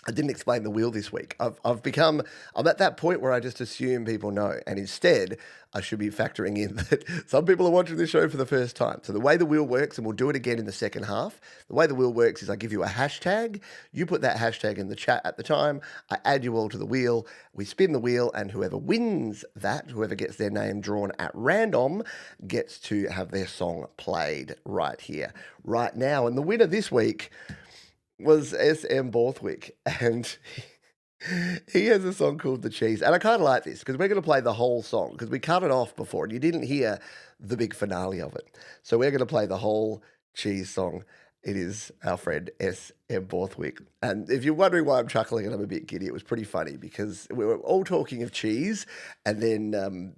I didn't explain the wheel this week. I'm at that point where I just assume people know, and instead I should be factoring in that some people are watching this show for the first time. So the way the wheel works, and we'll do it again in the second half, the way the wheel works is I give you a hashtag, you put that hashtag in the chat at the time, I add you all to the wheel, we spin the wheel, and whoever wins that, whoever gets their name drawn at random, gets to have their song played right here, right now. And the winner this week was S.M. Borthwick, and He has a song called The Cheese. And I kind of like this because we're going to play the whole song because we cut it off before and you didn't hear the big finale of it. So we're going to play the whole Cheese song. It is our friend S.M. Borthwick. And if you're wondering why I'm chuckling and I'm a bit giddy, it was pretty funny because we were all talking of cheese and then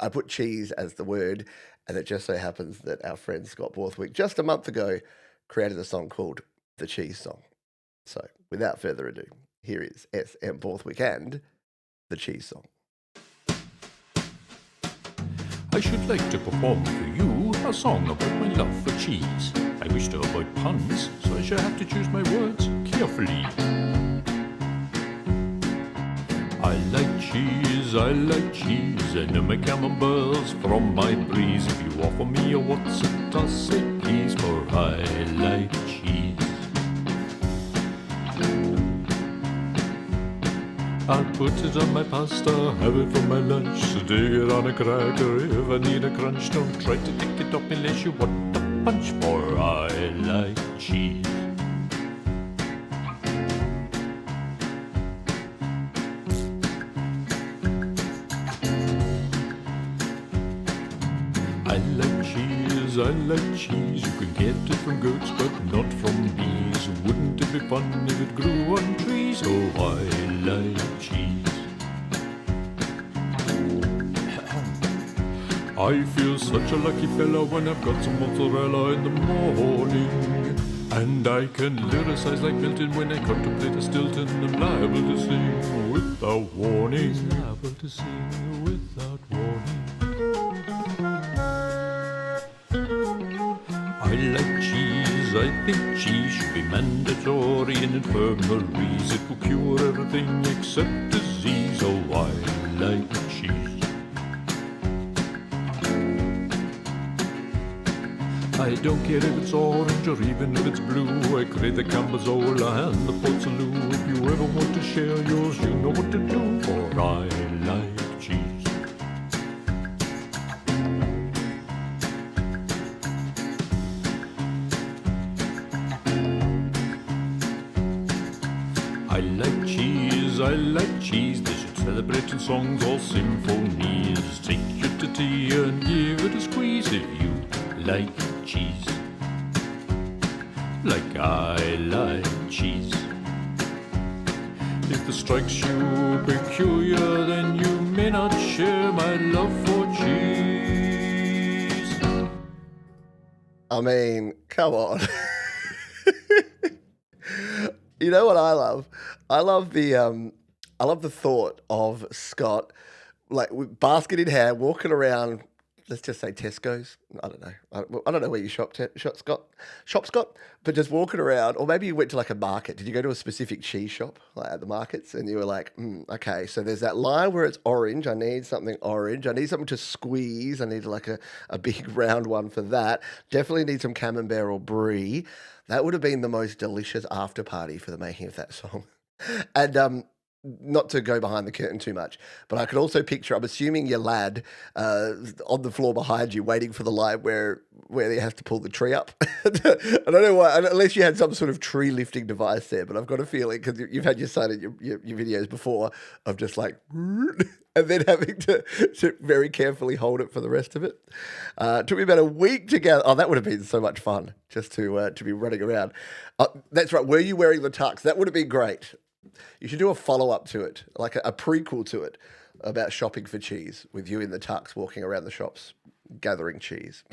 I put cheese as the word and it just so happens that our friend Scott Borthwick just a month ago created a song called The Cheese Song. So without further ado, here is S.M. Borthwick and The Cheese Song. I should like to perform for you a song about my love for cheese. I wish to avoid puns, so I shall have to choose my words carefully. I like cheese, I know my camemberts from my breeze. If you offer me a what's it, I'll say please, for I like cheese. I'll put it on my pasta, have it for my lunch, stick it on a cracker if I need a crunch. Don't try to pick it up unless you want a punch, for I like cheese. I like cheese, you can get it from goats but not from bees. Wouldn't it be fun if it grew on trees? Oh, I like cheese. I feel such a lucky fella when I've got some mozzarella in the morning. And I can lyricize like Milton when I contemplate a Stilton. I'm liable to sing without warning. He's liable to sing without warning. I like cheese, I think cheese should be mandatory in infirmaries. It will cure everything except disease. Oh, I like cheese. I don't care if it's orange or even if it's blue. I crave the Cambazola and the Port Salut. If you ever want to share yours, you know what to do, for I like cheese. I like cheese, they should celebrate in songs or symphonies. Take you to tea and give it a squeeze if you like cheese. Like I like cheese. If it strikes you peculiar, then you may not share my love for cheese. I mean, come on. You know what I love? I love the thought of Scott, like with basket in hand, walking around. Let's just say Tesco's. I don't know. I don't know where you shop, Scott, but just walking around, or maybe you went to like a market. Did you go to a specific cheese shop, like at the markets, and you were like, okay, so there's that line where it's orange. I need something orange. I need something to squeeze. I need like a big round one for that. Definitely need some camembert or brie. That would have been the most delicious after party for the making of that song. And not to go behind the curtain too much, but I could also picture, I'm assuming your lad on the floor behind you waiting for the line where they have to pull the tree up. I don't know why, unless you had some sort of tree lifting device there, but I've got a feeling, because you've had your son in your videos before, of just like, and then having to very carefully hold it for the rest of it. Took me about a week to get, oh, that would have been so much fun, just to be running around. That's right, were you wearing the tux? That would have been great. You should do a follow-up to it, like a prequel to it, about shopping for cheese with you in the tux walking around the shops gathering cheese.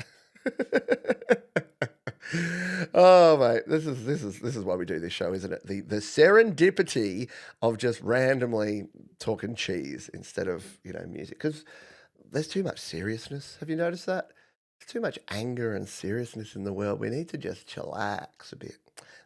Oh mate, this is why we do this show, isn't it? The serendipity of just randomly talking cheese instead of, music, because there's too much seriousness. Have you noticed that? There's too much anger and seriousness in the world. We need to just chillax a bit.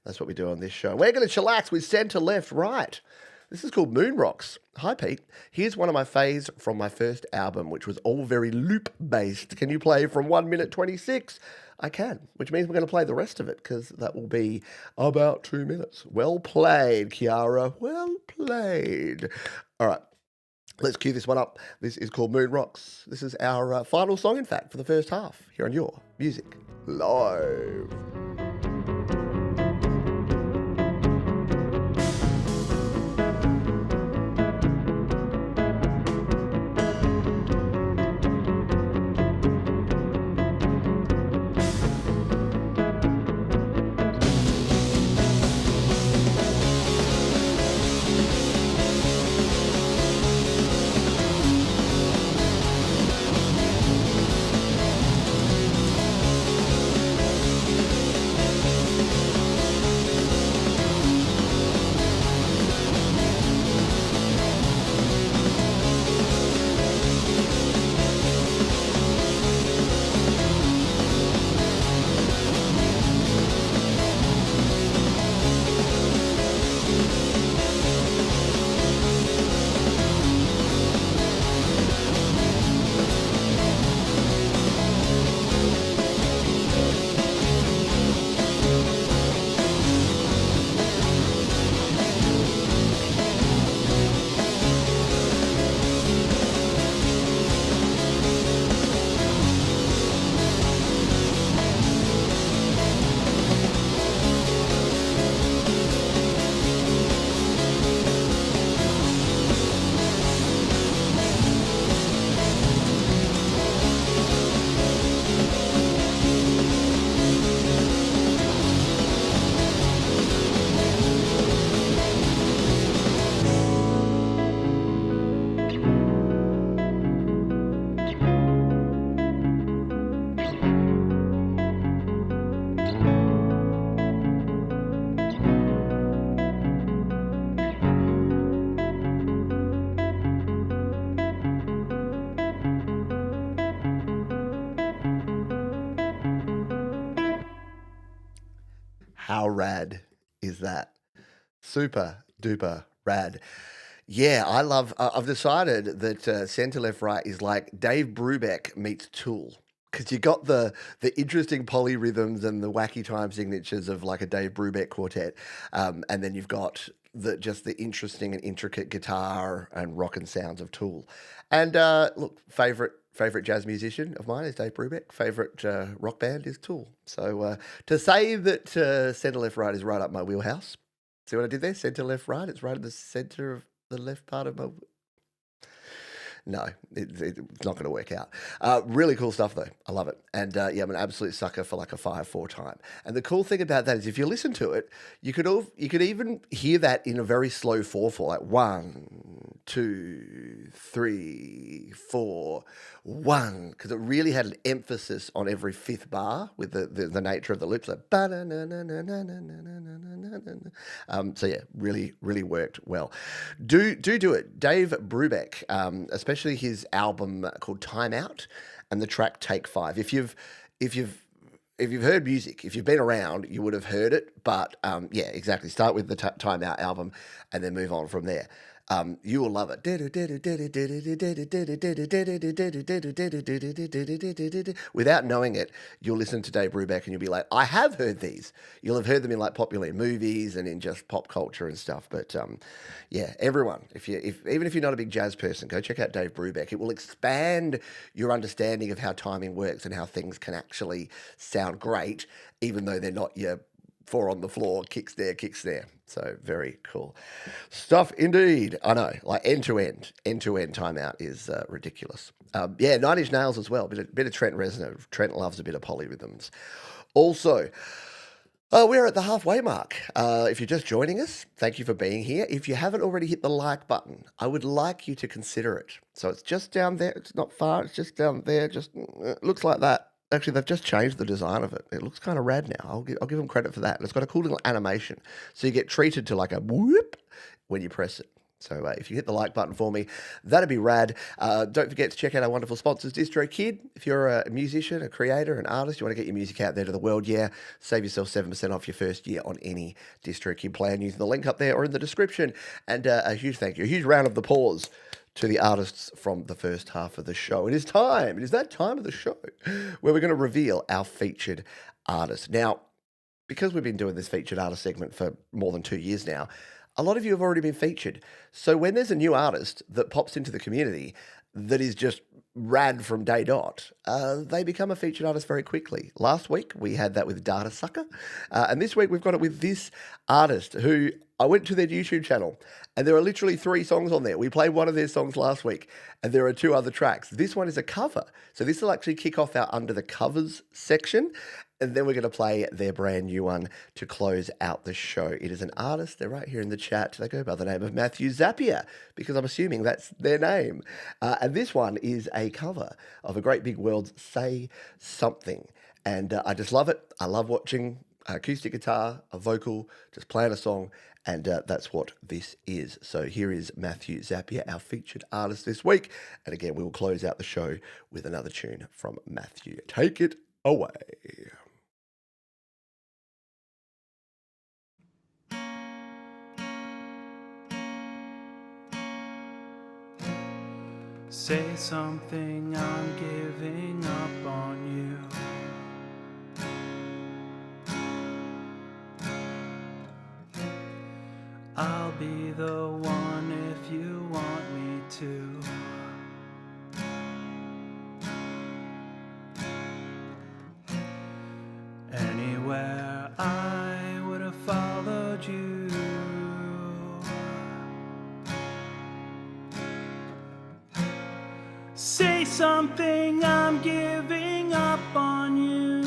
That's what we do on this show. We're going to chillax with centre, left, right. This is called Moon Rocks. Hi, Pete. Here's one of my faves from my first album, which was all very loop-based. Can you play from 1 minute 26? I can, which means we're going to play the rest of it, because that will be about 2 minutes. Well played, Kiara. Well played. All right. Let's cue this one up. This is called Moon Rocks. This is our final song, in fact, for the first half, here on Your Music Live. How rad is that? Super duper rad. Yeah, I love. I've decided that Centre Left Right is like Dave Brubeck meets Tool because you got the interesting polyrhythms and the wacky time signatures of like a Dave Brubeck quartet, and then you've got the interesting and intricate guitar and rock and sounds of Tool. And look, favorite jazz musician of mine is Dave Brubeck. Favorite rock band is Tool. So to say that Centre Left Right is right up my wheelhouse. See what I did there? Centre left right. It's right in the centre of the left part of my. No, it's not going to work out. Really cool stuff though. I love it. And yeah, I'm an absolute sucker for like a 5/4 time. And the cool thing about that is if you listen to it, you could even hear that in a very slow 4/4, like 1, 2, 3, 4, 1, because it really had an emphasis on every fifth bar with the nature of the loops, like so yeah, really worked well. Do it, Dave Brubeck, especially his album called Time Out and the track Take 5. If you've heard music, if you've been around, you would have heard it. But yeah, exactly. Start with the Time Out album and then move on from there. You will love it. Without knowing it, you'll listen to Dave Brubeck and you'll be like, I have heard these. You'll have heard them in like popular movies and in just pop culture and stuff. But yeah, everyone, even if you're not a big jazz person, go check out Dave Brubeck. It will expand your understanding of how timing works and how things can actually sound great, even though they're not your 4 on the floor, kick snare. So very cool stuff indeed. I know, like end to end timeout is ridiculous. Yeah, 9 Inch Nails as well. Bit of Trent Reznor. Trent loves a bit of polyrhythms. Also, we're at the halfway mark. If you're just joining us, thank you for being here. If you haven't already hit the like button, I would like you to consider it. So it's just down there. It's not far. It's just down there. Just looks like that. Actually, they've just changed the design of it. It looks kind of rad now. I'll give them credit for that. And it's got a cool little animation. So you get treated to like a whoop when you press it. So if you hit the like button for me, that'd be rad. Don't forget to check out our wonderful sponsors, DistroKid. If you're a musician, a creator, an artist, you want to get your music out there to the world, yeah, save yourself 7% off your first year on any DistroKid plan using the link up there or in the description. And a huge thank you, a huge round of applause to the artists from the first half of the show. It is that time of the show where we're going to reveal our featured artist. Now, because we've been doing this featured artist segment for more than 2 years now, a lot of you have already been featured. So when there's a new artist that pops into the community that is just rad from day dot, they become a featured artist very quickly. Last week, we had that with Data Sucker. And this week, we've got it with this artist who I went to their YouTube channel and there are literally 3 songs on there. We played one of their songs last week and there are 2 other tracks. This one is a cover. So this will actually kick off our Under the Covers section. And then we're going to play their brand new one to close out the show. It is an artist. They're right here in the chat. They go by the name of Matthew Zapier because I'm assuming that's their name. And this one is a cover of A Great Big World's Say Something. And I just love it. I love watching acoustic guitar, a vocal, just playing a song. And that's what this is. So here is Matthew Zapier, our featured artist this week. And again, we will close out the show with another tune from Matthew. Take it away. Say something, I'm giving up on you. I'll be the one if you want me to. Anywhere I would have followed you. Say something, I'm giving up on you.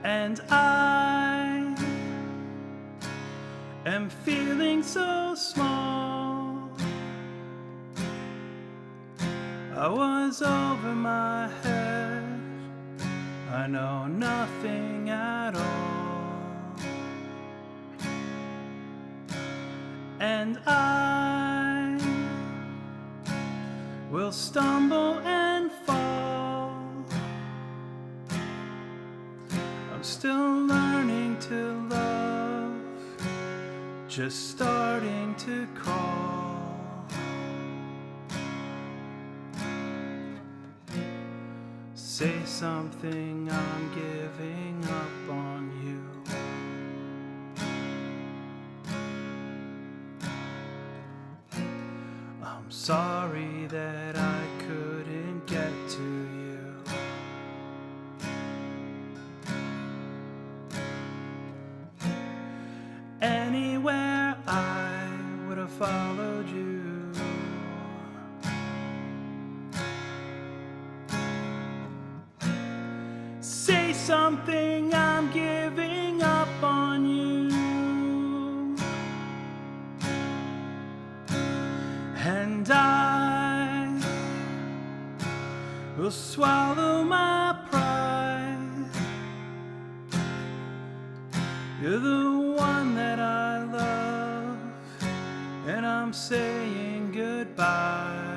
And I am feeling so small. I was over my head. I know nothing at all. And I will stumble and fall. still learning to love, just starting to crawl. Say something, I'm giving up on you. I'm sorry that I couldn't get to you. Anywhere I would have followed you. Say something, I'm giving up on you. And I will swallow my pride. You're the one that I love, and I'm saying goodbye.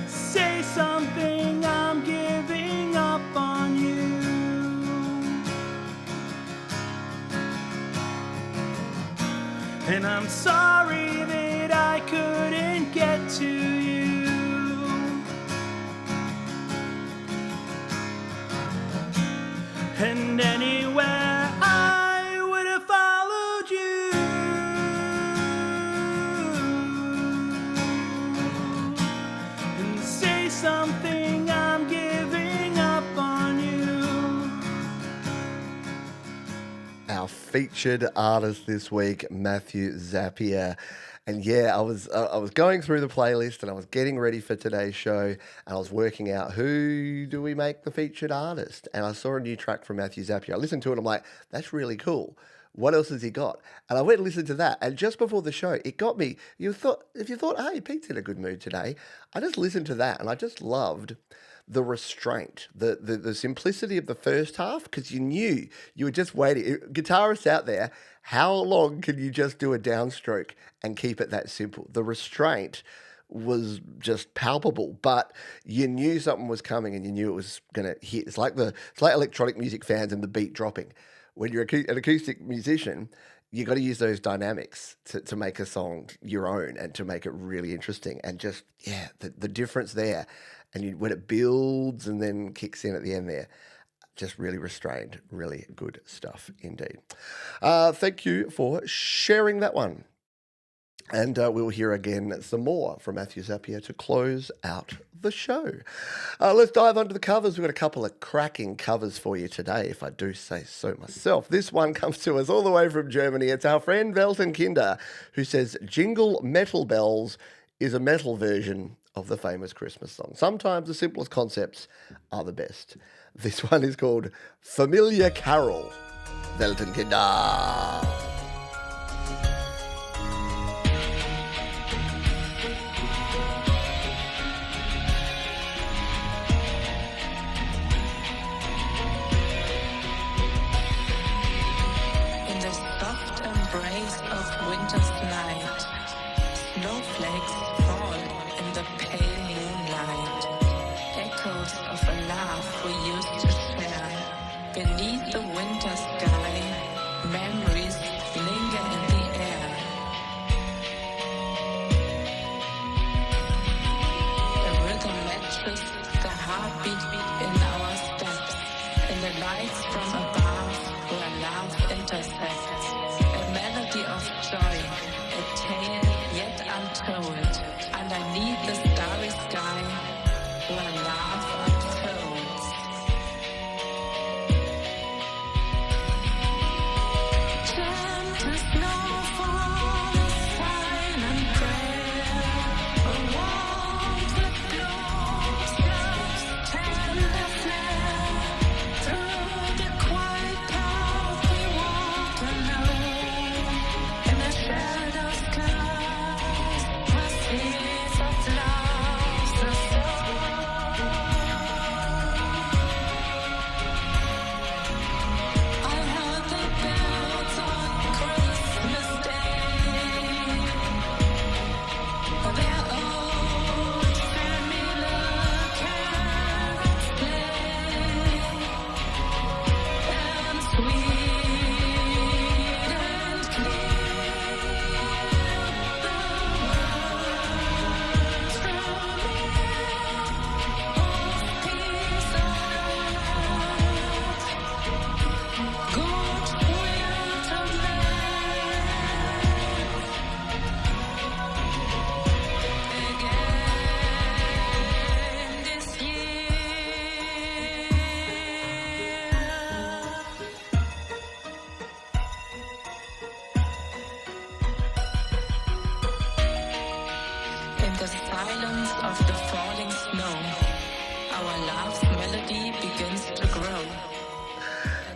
Say something, I'm giving up on you. And I'm sorry that I couldn't get to you. And anywhere I would have followed you. And say something, I'm giving up on you. Our featured artist this week, Matthew Zapier. And yeah, I was going through the playlist and I was getting ready for today's show and I was working out who do we make the featured artist. And I saw a new track from Matthew Zapier. I listened to it and I'm like, that's really cool. What else has he got? And I went and listened to that. And just before the show, it got me. If you thought, hey, Pete's in a good mood today, I just listened to that and I just loved the restraint, the simplicity of the first half, because you knew you were just waiting. Guitarists out there, how long can you just do a downstroke and keep it that simple? The restraint was just palpable, but you knew something was coming and you knew it was going to hit. It's like electronic music fans and the beat dropping. When you're an acoustic musician, you got to use those dynamics to make a song your own and to make it really interesting. And just, yeah, the difference there. And when it builds and then kicks in at the end there, just really restrained, really good stuff indeed. Thank you for sharing that one. And we'll hear again some more from Matthew Zapier to close out the show. Let's dive onto the covers. We've got a couple of cracking covers for you today, if I do say so myself. This one comes to us all the way from Germany. It's our friend Velton Kinder, who says, Jingle Metal Bells is a metal version of the famous Christmas song. Sometimes the simplest concepts are the best. This one is called Familiar Carol. Velton Kinder. In the soft embrace of winter's night, snowflakes fall in the pale moonlight. Echoes of a laugh we used to share. Beneath the winter sky, memories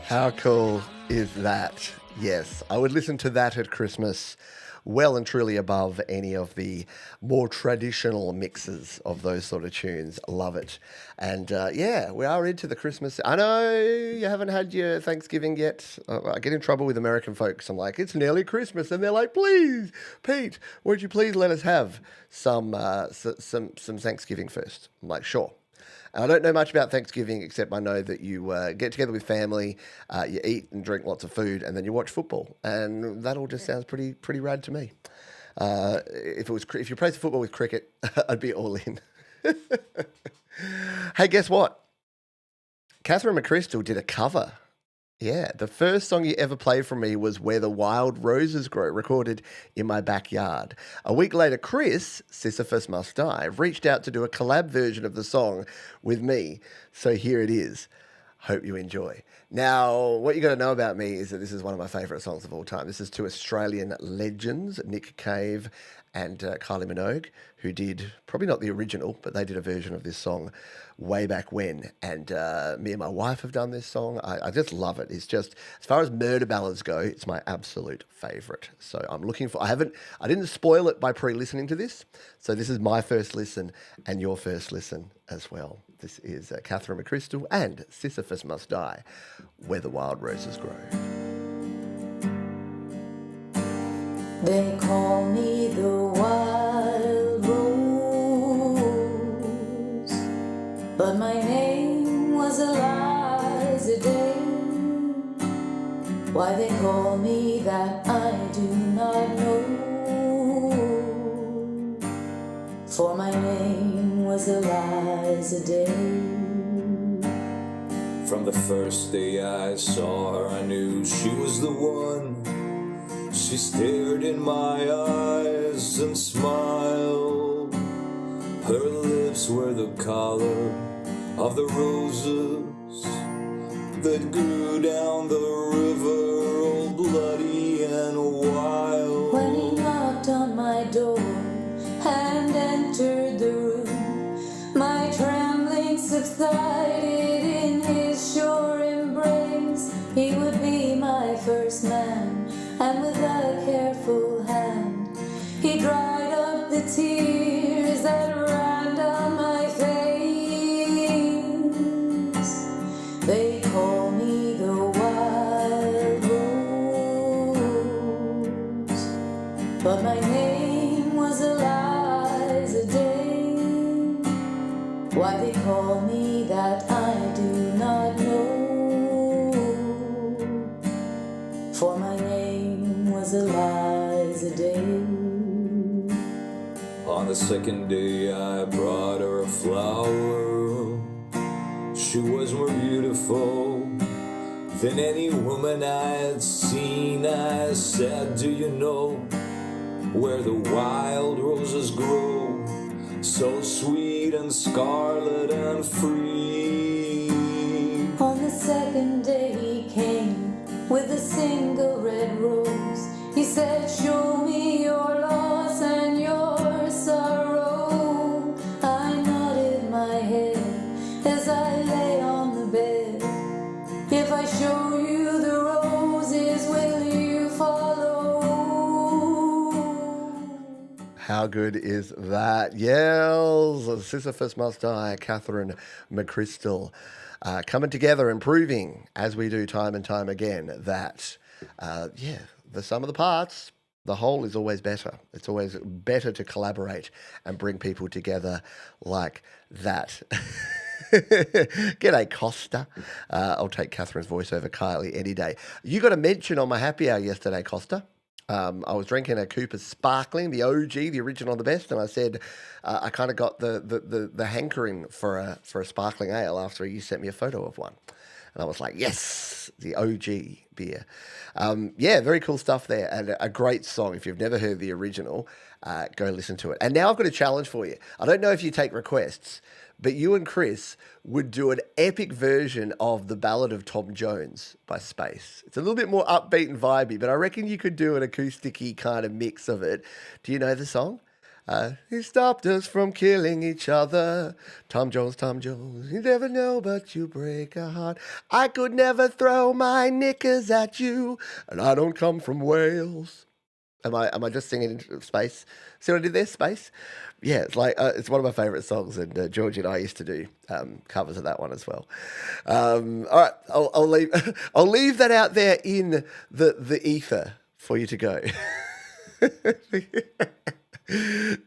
How cool is that? Yes, I would listen to that at Christmas, well and truly above any of the more traditional mixes of those sort of tunes. Love it. And yeah, we are into the Christmas. I know you haven't had your Thanksgiving yet. I get in trouble with American folks. I'm like, it's nearly Christmas. And they're like, please, Pete, would you please let us have some Thanksgiving first? I'm like, sure. I don't know much about Thanksgiving, except I know that you get together with family, you eat and drink lots of food, and then you watch football, and that all just sounds pretty rad to me. If you replace football with cricket, I'd be all in. Hey, guess what? Catherine McChrystal did a cover. Yeah, the first song you ever played from me was Where the Wild Roses Grow, recorded in my backyard. A week later, Chris, Sisyphus Must Die, reached out to do a collab version of the song with me. So here it is. Hope you enjoy. Now, what you got to know about me is that this is one of my favourite songs of all time. This is two Australian legends, Nick Cave and Kylie Minogue, who did, probably not the original, but they did a version of this song way back when. And me and my wife have done this song. I just love it. It's just, as far as murder ballads go, it's my absolute favourite. So I'm looking for, I didn't spoil it by pre-listening to this. So this is my first listen and your first listen as well. This is Catherine McChrystal and Sisyphus Must Die, Where the Wild Roses Grow. They call me the wild rose, but my name was Eliza Day. Why they call me that I do not know, for my name was Eliza Day. From the first day I saw her, I knew she was the one. She stared in my eyes and smiled. Her lips were the color of the roses that grew down the river, all bloody and wild. When he knocked on my door and entered the room, my trembling subsided in his sure embrace. He would be my first man, and with a careful hand he dried up the tears that ran down my face. They call me the wild rose, but my name was Eliza Day. Why they call me that I do not know, for my name was Eliza Day. On the second day I brought her a flower. She was more beautiful than any woman I had seen. I said, do you know where the wild roses grow, so sweet and scarlet and free? On the second day he came with a single red rose. He said, show me your loss and your sorrow. I nodded my head as I lay on the bed. If I show you the roses, will you follow? How good is that? Yells, Sisyphus Must Die, Catherine McChrystal. Coming together and proving, as we do time and time again, that, the sum of the parts, the whole is always better. It's always better to collaborate and bring people together like that. G'day, Costa. I'll take Catherine's voice over Kylie any day. You got a mention on my happy hour yesterday, Costa. I was drinking a Cooper's Sparkling, the OG, the original, the best, and I said I kind of got the hankering for a sparkling ale after you sent me a photo of one, and I was like, yes, the OG beer. Very cool stuff there, and a great song. If you've never heard the original, go listen to it. And now I've got a challenge for you. I don't know if you take requests, but you and Chris would do an epic version of The Ballad of Tom Jones by Space. It's a little bit more upbeat and vibey, but I reckon you could do an acousticy kind of mix of it. Do you know the song? He stopped us from killing each other. Tom Jones, you never know but you break a heart. I could never throw my knickers at you, and I don't come from Wales. Am I just singing into space? See what I did there, space? Yeah, it's like it's one of my favourite songs, and Georgie and I used to do covers of that one as well. All right, I'll leave I'll leave that out there in the ether for you to go.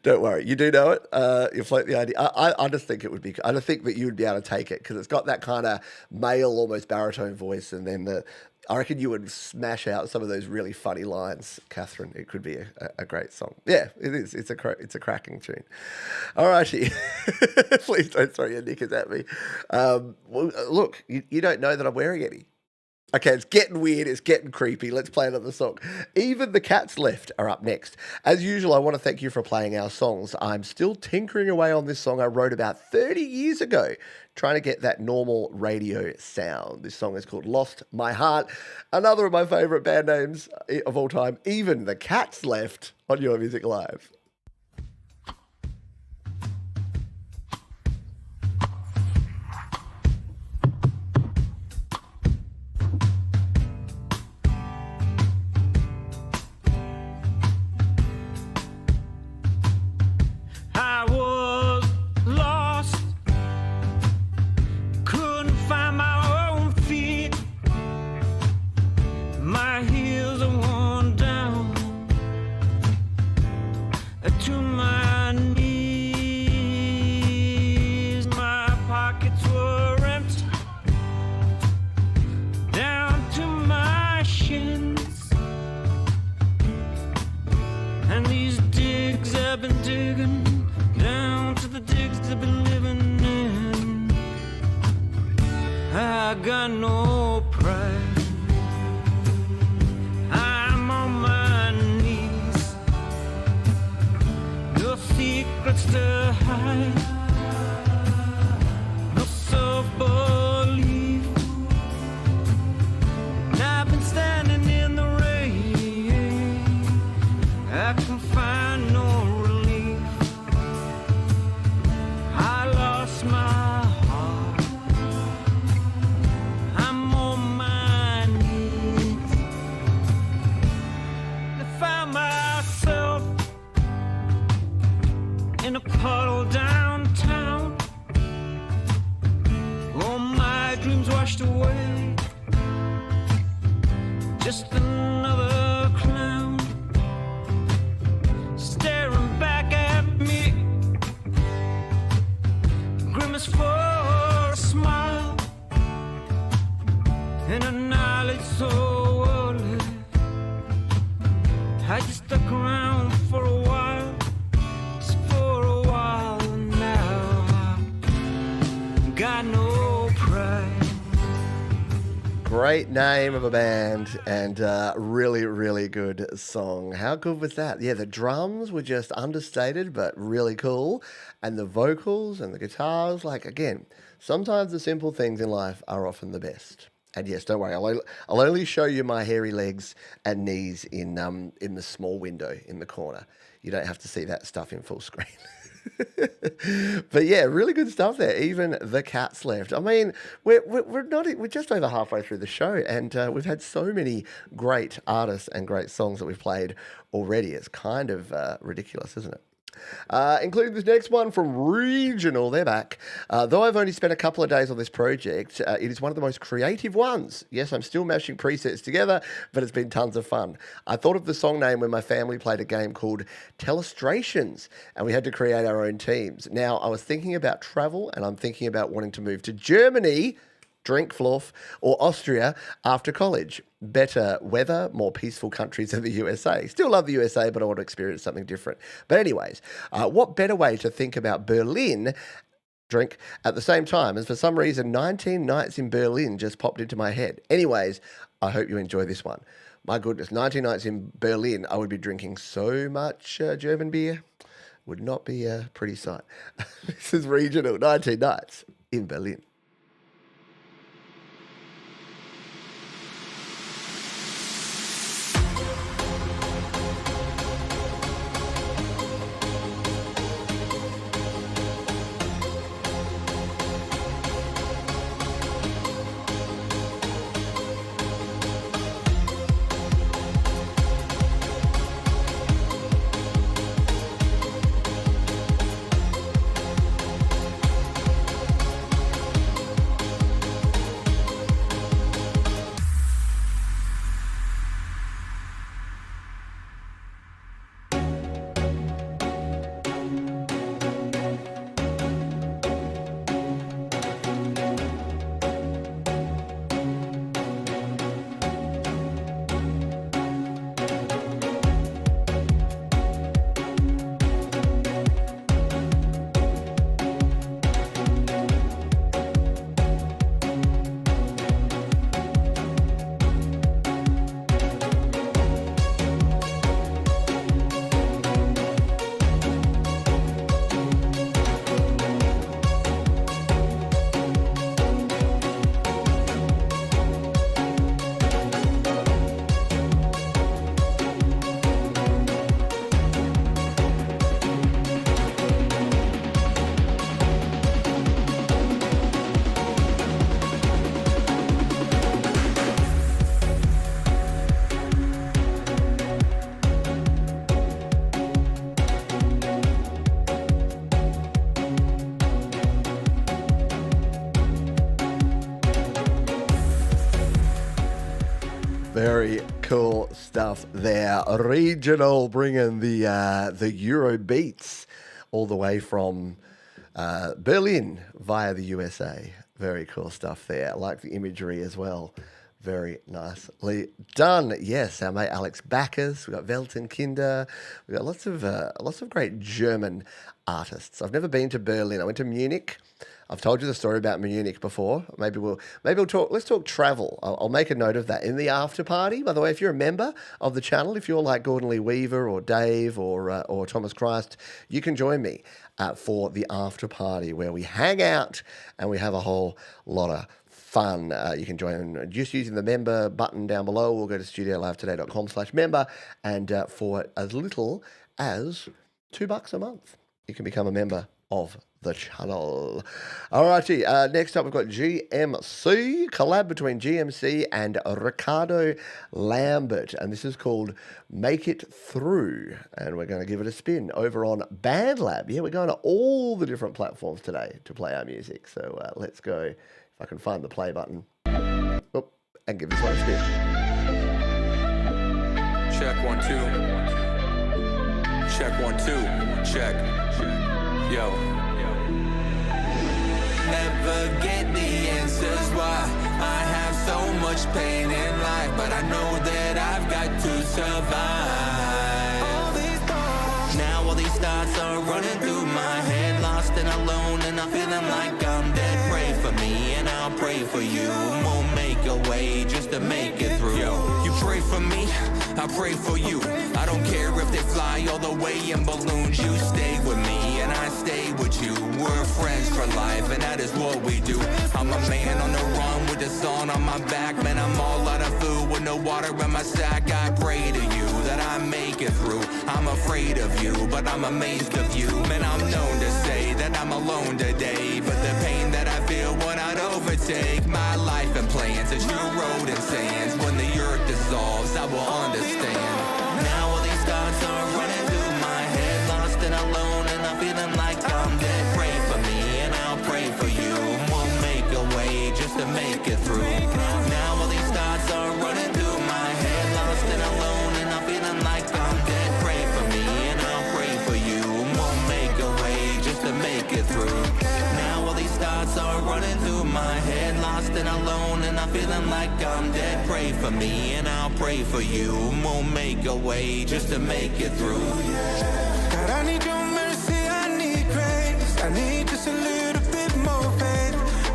Don't worry, you do know it. You float the idea. I just think it would be. I just think that you would be able to take it because it's got that kind of male, almost baritone voice, and then I reckon you would smash out some of those really funny lines, Catherine. It could be a great song. Yeah, it is. It's a cracking tune. All righty. Please don't throw your knickers at me. Well, look, you don't know that I'm wearing any. Okay, it's getting weird. It's getting creepy. Let's play another song. Even the Cats Left are up next. As usual, I want to thank you for playing our songs. I'm still tinkering away on this song I wrote about 30 years ago, trying to get that normal radio sound. This song is called Lost My Heart. Another of my favourite band names of all time, Even the Cats Left, on Your Music Live. I was lost, couldn't find my own feet. My heels are worn down to my knees. My pockets were empty down to my shins, and these digs I've been digging down to the digs I've been living in. I got no pride, I'm on my knees, no secrets to hide, no self-belief. And I've been standing in the rain, I can find no relief. I lost my heart, I'm on my knees. I found myself in a puddle downtown, all my dreams washed away, just another clown staring back at me, grimace for a smile, and a knowledge so worldly. I just stuck around for a while, just for a while. Now I got no pride. Great name of a band and really, really good song. How good was that? Yeah, the drums were just understated but really cool. And the vocals and the guitars, like, again, sometimes the simple things in life are often the best. And yes, don't worry, I'll only show you my hairy legs and knees in the small window in the corner. You don't have to see that stuff in full screen. But yeah, really good stuff there. Even the Cats Left. I mean, we're just over halfway through the show, and we've had so many great artists and great songs that we've played already. It's kind of ridiculous, isn't it? Including this next one from Regional. They're back. Though I've only spent a couple of days on this project, it is one of the most creative ones. Yes, I'm still mashing presets together, but it's been tons of fun. I thought of the song name when my family played a game called Telestrations, and we had to create our own teams. Now, I was thinking about travel, and I'm thinking about wanting to move to Germany, drink fluff, or Austria after college. Better weather, more peaceful countries than the USA. Still love the USA, but I want to experience something different. But anyways, what better way to think about Berlin, drink, at the same time as for some reason 19 Nights in Berlin just popped into my head. Anyways, I hope you enjoy this one. My goodness, 19 Nights in Berlin, I would be drinking so much German beer. Would not be a pretty sight. This is Regional, 19 Nights in Berlin. Very cool stuff there. Regional, bringing the Euro beats all the way from Berlin via the USA. Very cool stuff there. I like the imagery as well. Very nicely done. Yes, our mate Alex Bacchus. We've got Weltenkinder. We've got lots of great German artists. I've never been to Berlin. I went to Munich. I've told you the story about Munich before. Maybe we'll talk. Let's talk travel. I'll make a note of that in the after party. By the way, if you're a member of the channel, if you're like Gordon Lee Weaver or Dave or Thomas Christ, you can join me for the after party where we hang out and we have a whole lot of fun. You can join just using the member button down below. We'll go to studiolivetoday.com/member, and for as little as $2 a month, you can become a member of the channel. Alrighty, next up we've got GMC, collab between GMC and Ricardo Lambert, and this is called Make It Through, and we're going to give it a spin over on BandLab. Yeah, we're going to all the different platforms today to play our music, so let's go, if I can find the play button, and give this one a spin. Check 1 2. Check 1 2. Check. Yo. Never get the answers why I have so much pain in life, but I know that I've got to survive. Now all these thoughts are running through my head, lost and alone, and I'm feeling like I'm dead. Pray for me and I'll pray for you. Won't make a way just to make it through. Yo, you pray for me, I pray for you. I don't care if they fly all the way in balloons. You stay with me and I stay with you. We're friends for life and that is what we do. I'm a man on the run with the song on my back. Man, I'm all out of food with no water in my sack. I pray to you that I make it through. I'm afraid of you, but I'm amazed of you. Man, I'm known to say that I'm alone today, but the pain that I feel will not overtake my life and plans as you road and sands. When the earth dissolves, I will understand. Now all these thoughts are running through my head, lost and alone, and I'm feeling like I'm dead. Pray for me and I'll pray for you. We'll make a way just to make it through. Now all these thoughts are running through my head, lost and alone, and I'm feeling like I'm dead. Pray for me and I'll pray for you. We'll make a way just to make it through. Now all these thoughts are running through my head, lost and alone, and I'm feeling like I'm dead. Pray for me and I'll pray for you. We'll make a way just to make it through. God, I need your mercy, I need grace. I need just a little bit more faith.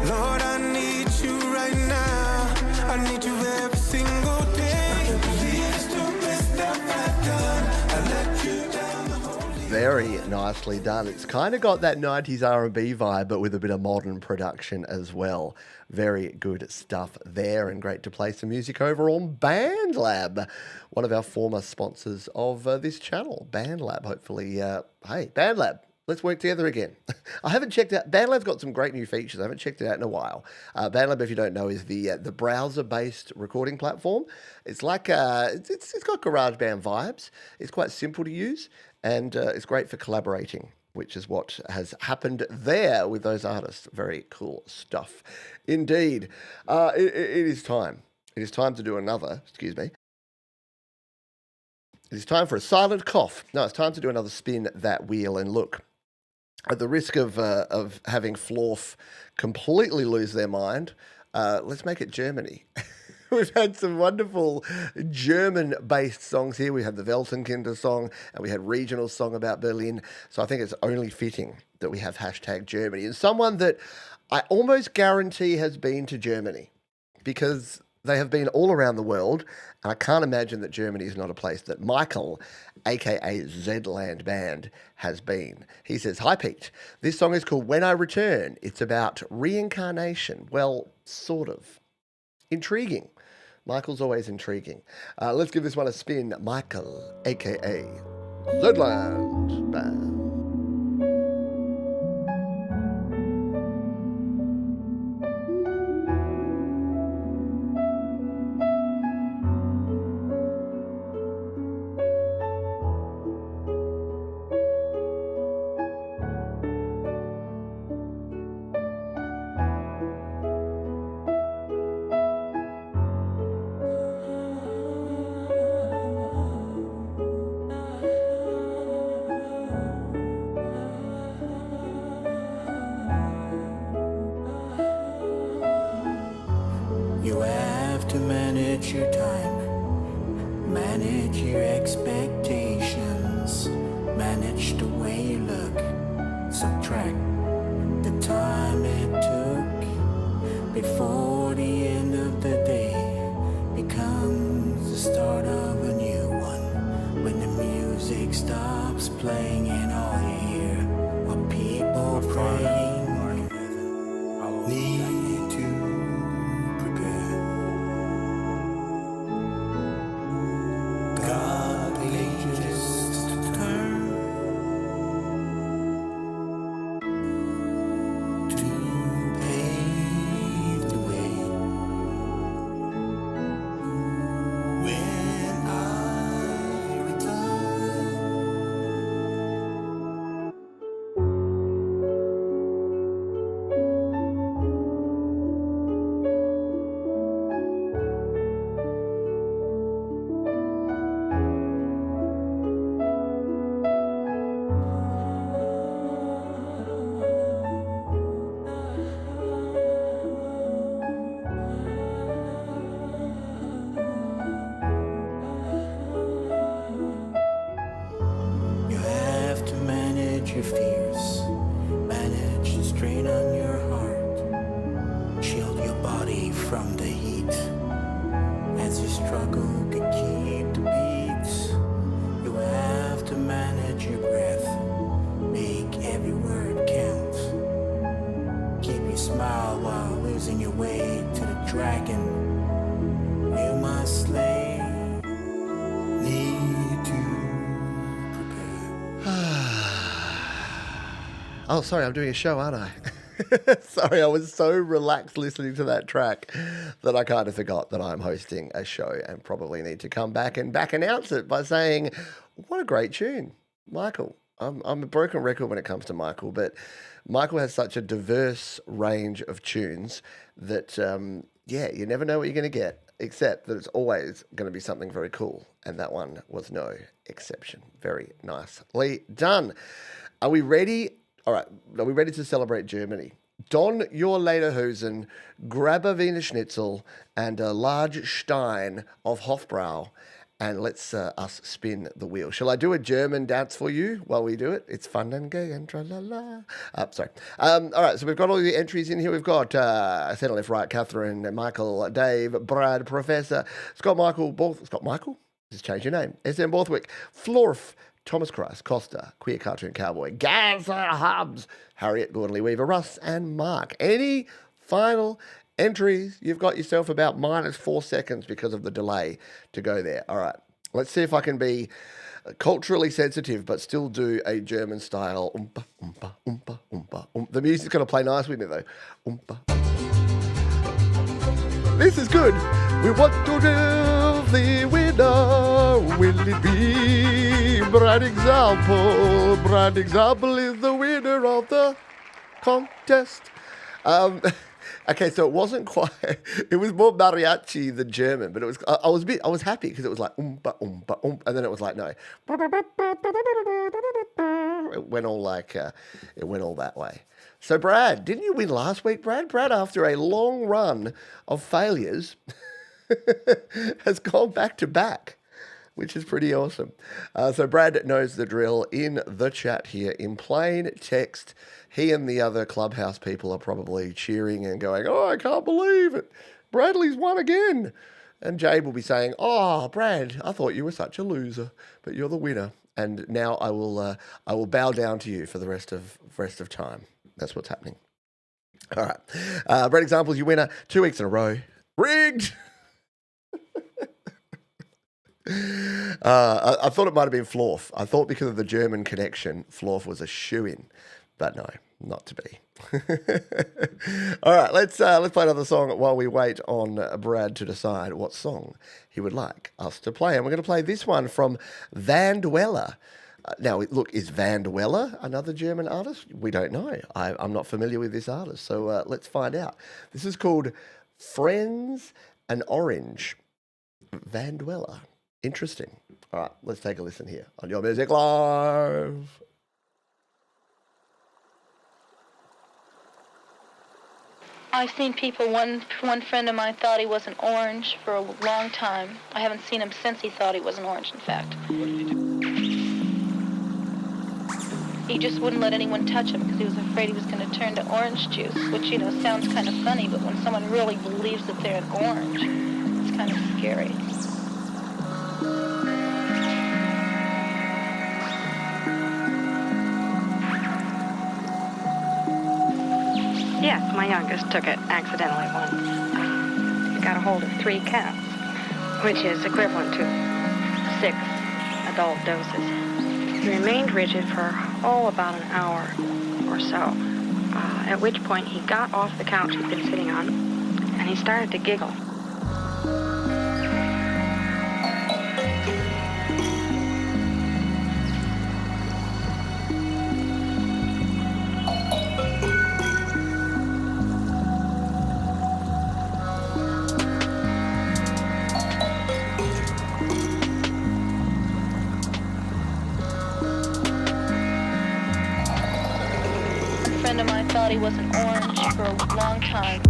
Lord, I need you right now. I need you every single day. I can't believe the stupid stuff I've done. I let you down the whole day. Very nicely done. It's kind of got that 90s R&B vibe, but with a bit of modern production as well. Very good stuff there, and great to play some music over on BandLab, one of our former sponsors of this channel, BandLab. Hopefully, hey, BandLab, let's work together again. I haven't checked out, BandLab's got some great new features. I haven't checked it out in a while. BandLab, if you don't know, is the browser-based recording platform. It's like, it's got GarageBand vibes. It's quite simple to use, and it's great for collaborating, which is what has happened there with those artists. Very cool stuff indeed. It is time. It is time to do another, excuse me. It is time for a silent cough. No, it's time to do another spin that wheel. And look, at the risk of having Florf completely lose their mind, let's make it Germany. We've had some wonderful German-based songs here. We had the Weltenkinder song, and we had Regional song about Berlin. So I think it's only fitting that we have hashtag Germany. And someone that I almost guarantee has been to Germany, because they have been all around the world. And I can't imagine that Germany is not a place that Michael, aka Zland Band, has been. He says, "Hi Pete, this song is called When I Return. It's about reincarnation." Well, sort of. Intriguing. Michael's always intriguing. Let's give this one a spin. Michael, aka Zland Band. to manage your time, manage your expectations, manage the way you look, subtract the time it took before the end of the day becomes the start of a new one. When the music stops playing and all you hear are people praying. Need to prepare. God pages to turn to pave the way. When I return. You have to manage your fears, manage the strain on your heart, shield your body from the heat as you struggle to keep the beats. You have to manage your breath, make every word count, keep your smile while losing your way to the dragon you must slay. Need to Oh, sorry, I'm doing a show, aren't I? Sorry, I was so relaxed listening to that track that I kind of forgot that I'm hosting a show and probably need to come back and announce it by saying, what a great tune, Michael. I'm a broken record when it comes to Michael, but Michael has such a diverse range of tunes that, you never know what you're going to get, except that it's always going to be something very cool. And that one was no exception. Very nicely done. Are we ready? All right, are we ready to celebrate Germany? Don your Lederhosen, grab a Wiener Schnitzel and a large stein of Hofbrau, and let's us spin the wheel. Shall I do a German dance for you while we do it? It's fun and gay and tra-la-la. Sorry. All right, so we've got all the entries in here. We've got Center Left Right, Catherine, Michael, Dave, Brad, Professor, Scott Michael, just change your name, SM Borthwick, Florf, Thomas Christ, Costa, Queer Cartoon Cowboy, Gaz Hubs, Harriet, Gordon Lee Weaver, Russ, and Mark. Any final entries? You've got yourself about -4 seconds because of the delay to go there. All right, let's see if I can be culturally sensitive but still do a German style. Oompa, oompa, oompa, oompa, The music's going to play nice with me though. Oompa. This is good. We want to tell the winner. Will it be Brad Example? Brad Example is the winner of the contest. Okay, so it wasn't quite. It was more mariachi than German, but it was. I was happy because it was like oompa oompa oompa, and then it was like no. It went all like it went all that way. So Brad, didn't you win last week, Brad? Brad, after a long run of failures, has gone back to back, which is pretty awesome. So Brad knows the drill in the chat here in plain text. He and the other Clubhouse people are probably cheering and going, "Oh, I can't believe it. Bradley's won again." And Jade will be saying, "Oh, Brad, I thought you were such a loser, but you're the winner. And now I will bow down to you for the rest of time." That's what's happening. All right. Brad Examples, you winner 2 weeks in a row. Rigged! I thought it might have been Florf. I thought because of the German connection, Florf was a shoo-in. But no, not to be. All right, let's play another song while we wait on Brad to decide what song he would like us to play. And we're going to play this one from Van Dweller. Now, look, is Van Dweller another German artist? We don't know. I'm not familiar with this artist, so let's find out. This is called Friends and Orange. Van Dweller. Interesting. All right, let's take a listen here on Your Music Live. I've seen people, one friend of mine thought he was an orange for a long time. I haven't seen him since he thought he was an orange, in fact. He just wouldn't let anyone touch him because he was afraid he was going to turn to orange juice, which, you know, sounds kind of funny, but when someone really believes that they're an orange, it's kind of scary. Yes, my youngest took it accidentally once. He got a hold of 3 caps, which is equivalent to 6 adult doses. He remained rigid for, about an hour or so, at which point he got off the couch he'd been sitting on, and he started to giggle. A friend of mine thought he was an orange for a long time.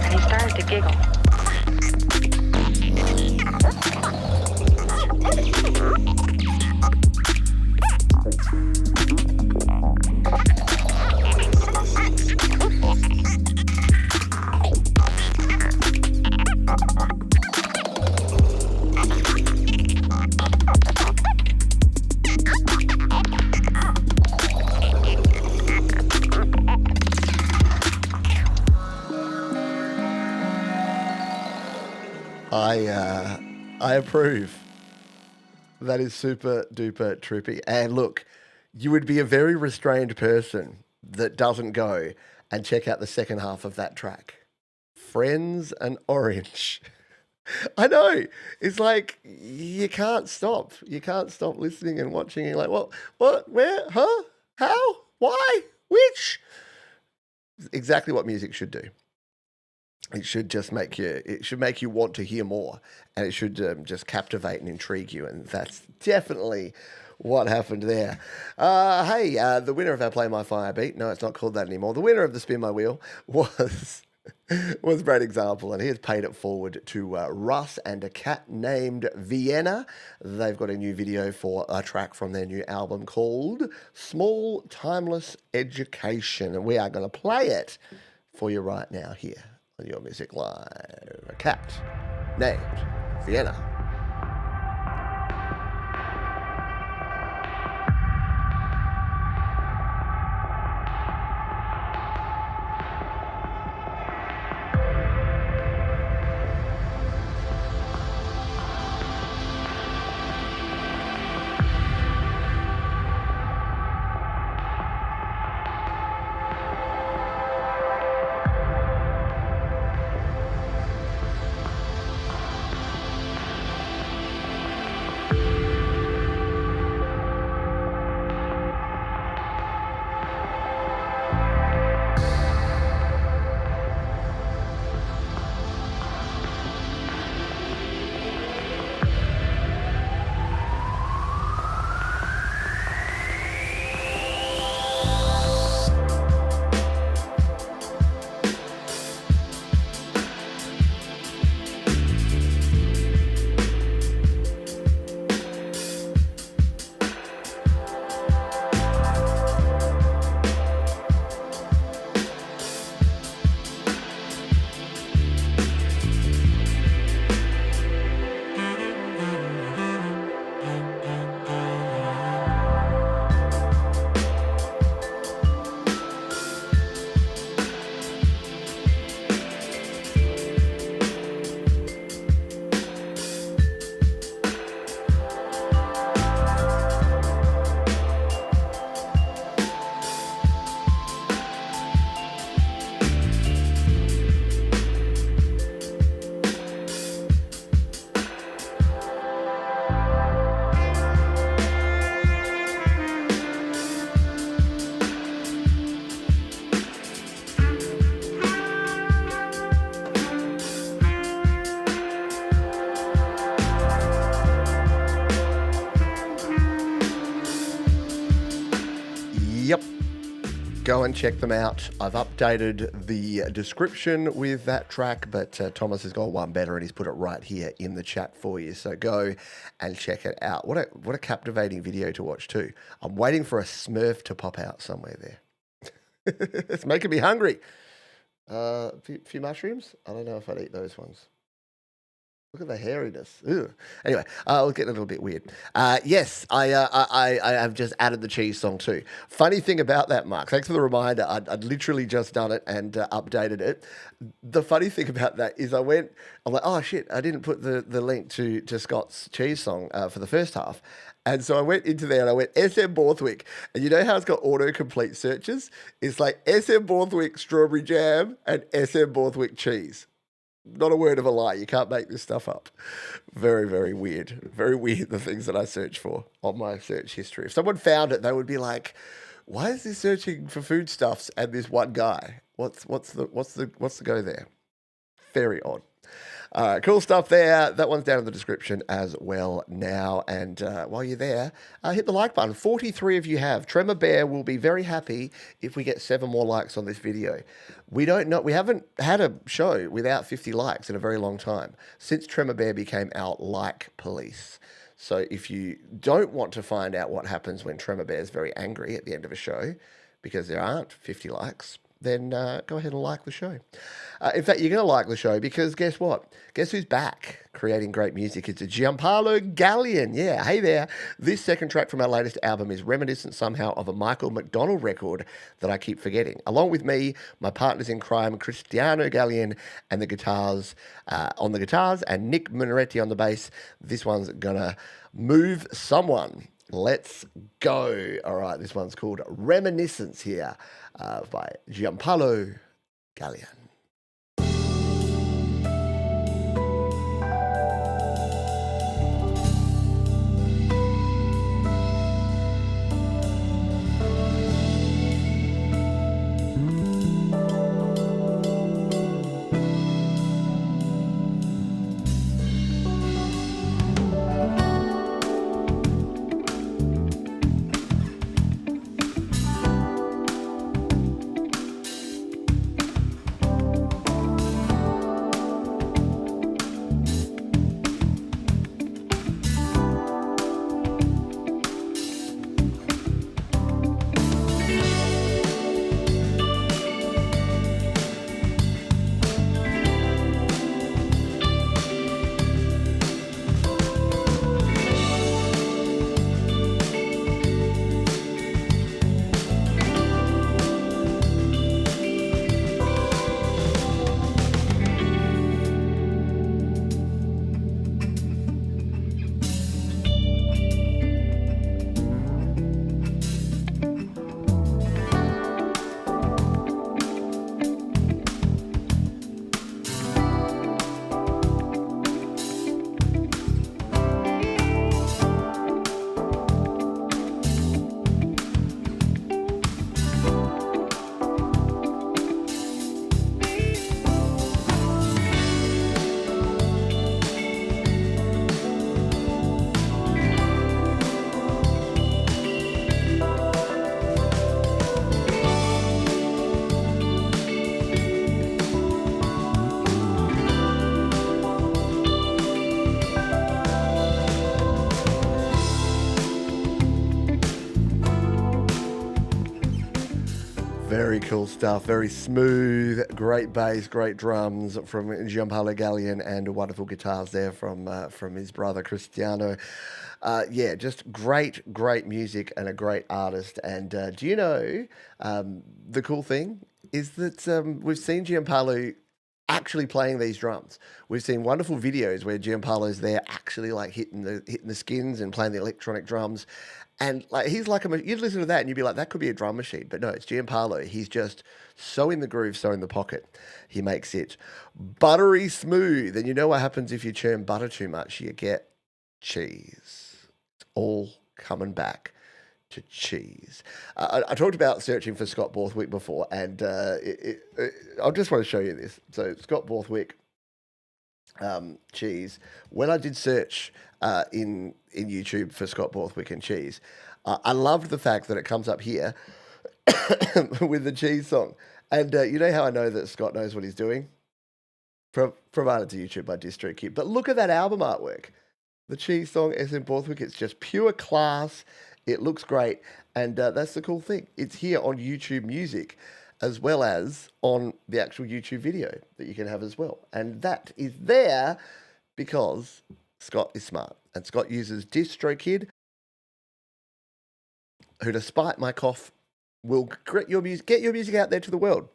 And he started to giggle. I approve. That is super duper trippy. And look, you would be a very restrained person that doesn't go and check out the second half of that track. Friends and Orange. I know. It's like you can't stop. You can't stop listening and watching. You're like, what, where, huh, how, why, which? Exactly what music should do. It should just make you want to hear more, and it should just captivate and intrigue you, and that's definitely what happened there. Hey, the winner of our Play My Fire beat, no, it's not called that anymore. The winner of the Spin My Wheel was Brad Example, and he has paid it forward to Russ and a cat named Vienna. They've got a new video for a track from their new album called Small Timeless Education, and we are going to play it for you right now here on Your Music Live. A cat named Vienna. Go and check them out. I've updated the description with that track, but Thomas has got one better and he's put it right here in the chat for you. So go and check it out. What a captivating video to watch too. I'm waiting for a Smurf to pop out somewhere there. It's making me hungry. Few mushrooms? I don't know if I'd eat those ones. Look at the hairiness. Ew. Anyway, we'll get a little bit weird. Yes, I have just added the cheese song too. Funny thing about that, Mark, thanks for the reminder. I'd literally just done it and updated it. The funny thing about that is I'm like, oh shit, I didn't put the link to Scott's cheese song for the first half. And so I went into there and I went SM Borthwick. And you know how it's got autocomplete searches? It's like SM Borthwick strawberry jam and SM Borthwick cheese. Not a word of a lie. You can't make this stuff up. Very, very weird. Very weird, the things that I search for on my search history. If someone found it, they would be like, why is this searching for foodstuffs and this one guy? What's the go there? Very odd. All right, cool stuff there. That one's down in the description as well now. And while you're there, hit the like button. 43 of you have. Tremor Bear will be very happy if we get 7 more likes on this video. We haven't had a show without 50 likes in a very long time, since Tremor Bear became our like police. So if you don't want to find out what happens when Tremor Bear is very angry at the end of a show, because there aren't 50 likes, then go ahead and like the show. In fact, you're going to like the show because guess what? Guess who's back creating great music? It's a Gianpaolo Gallian. Yeah, hey there. This second track from our latest album is reminiscent somehow of a Michael McDonald record that I keep forgetting. Along with me, my partners in crime, Cristiano Gallian and the guitars on the guitars and Nick Mineretti on the bass. This one's going to move someone. Let's go. All right, this one's called Reminiscence here by Gianpaolo Gallian. Very cool stuff, very smooth, great bass, great drums from Gianpaolo Gallian and wonderful guitars there from his brother Cristiano. Yeah, just great music and a great artist. And do you know, the cool thing is that we've seen Gianpaolo actually playing these drums. We've seen wonderful videos where Gianpaolo's there actually like hitting the skins and playing the electronic drums. And like he's like you'd listen to that and you'd be like, that could be a drum machine. But no, it's Gianpaolo. He's just so in the groove, so in the pocket. He makes it buttery smooth. And you know what happens if you churn butter too much? You get cheese. It's all coming back to cheese. I talked about searching for Scott Borthwick before, and I just want to show you this. So Scott Borthwick, cheese. When I did search in YouTube for Scott Borthwick and cheese, I loved the fact that it comes up here with the cheese song. And you know how I know that Scott knows what he's doing? Provided to YouTube by Distro Kid. But look at that album artwork. The cheese song is in Borthwick. It's just pure class. It looks great. And that's the cool thing. It's here on YouTube Music as well as on the actual YouTube video that you can have as well. And that is there because Scott is smart. And Scott uses Distro Kid, who, despite my cough, will get your music out there to the world.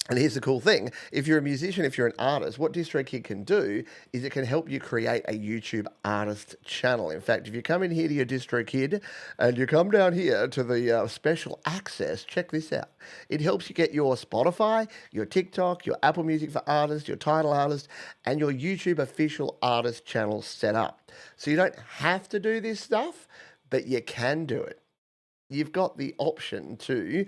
And here's the cool thing. If you're a musician, if you're an artist, what DistroKid can do is it can help you create a YouTube artist channel. In fact, if you come in here to your DistroKid and you come down here to the special access, check this out. It helps you get your Spotify, your TikTok, your Apple Music for Artists, your Tidal Artist, and your YouTube official artist channel set up. So you don't have to do this stuff, but you can do it. You've got the option to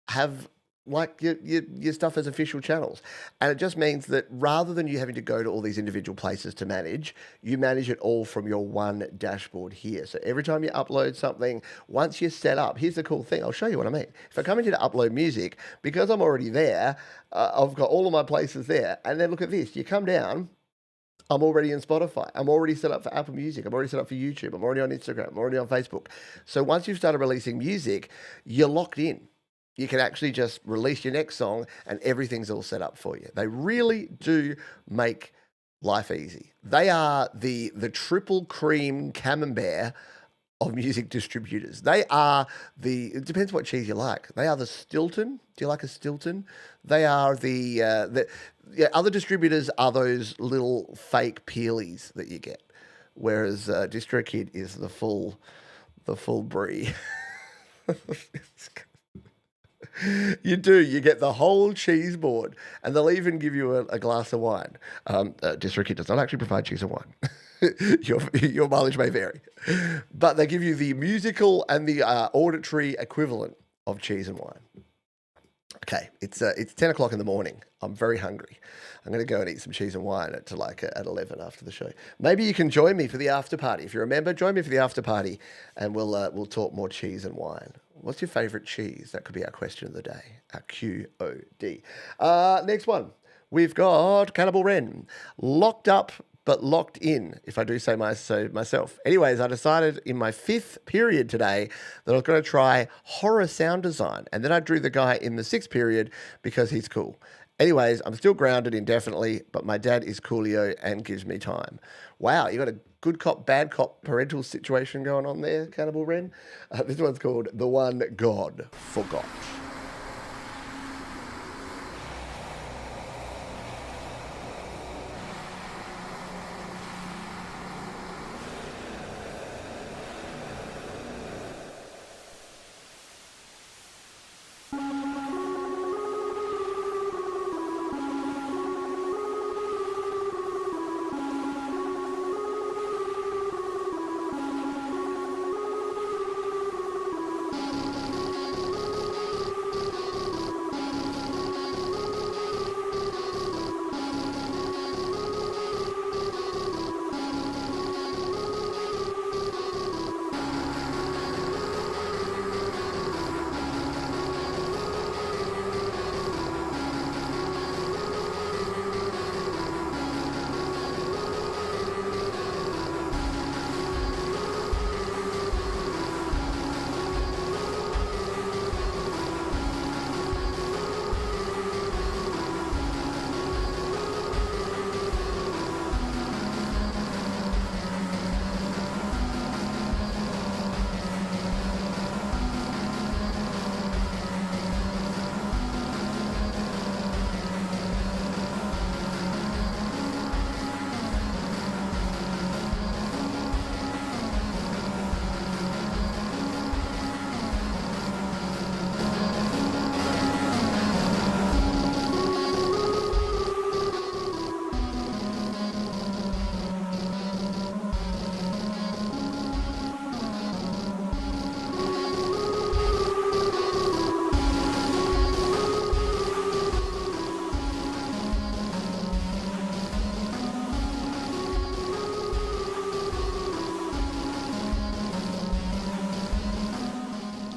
have like your stuff as official channels. And it just means that rather than you having to go to all these individual places to manage, you manage it all from your one dashboard here. So every time you upload something, once you're set up, here's the cool thing. I'll show you what I mean. If I come into to upload music, because I'm already there, I've got all of my places there. And then look at this. You come down, I'm already in Spotify. I'm already set up for Apple Music. I'm already set up for YouTube. I'm already on Instagram. I'm already on Facebook. So once you've started releasing music, you're locked in. You can actually just release your next song and everything's all set up for you. They really do make life easy. They are the triple cream camembert of music distributors. They are it depends what cheese you like. They are the Stilton. Do you like a Stilton? They are other distributors are those little fake peelies that you get. Whereas DistroKid is the full brie. You do. You get the whole cheese board, and they'll even give you a glass of wine. DistroKid does not actually provide cheese and wine. Your mileage may vary, but they give you the musical and the auditory equivalent of cheese and wine. Okay, it's 10 o'clock in the morning. I'm very hungry. I'm going to go and eat some cheese and wine at 11 after the show. Maybe you can join me for the after party. If you're a member, join me for the after party, and we'll talk more cheese and wine. What's your favourite cheese? That could be our question of the day, our QOD. Next one, we've got Cannibal Wren, locked up but locked in, if I do say so myself. Anyways, I decided in my 5th period today that I was going to try horror sound design, and then I drew the guy in the 6th period because he's cool. Anyways, I'm still grounded indefinitely, but my dad is coolio and gives me time. Wow, you got a good cop, bad cop parental situation going on there, Cannibal Wren. This one's called The One God Forgot.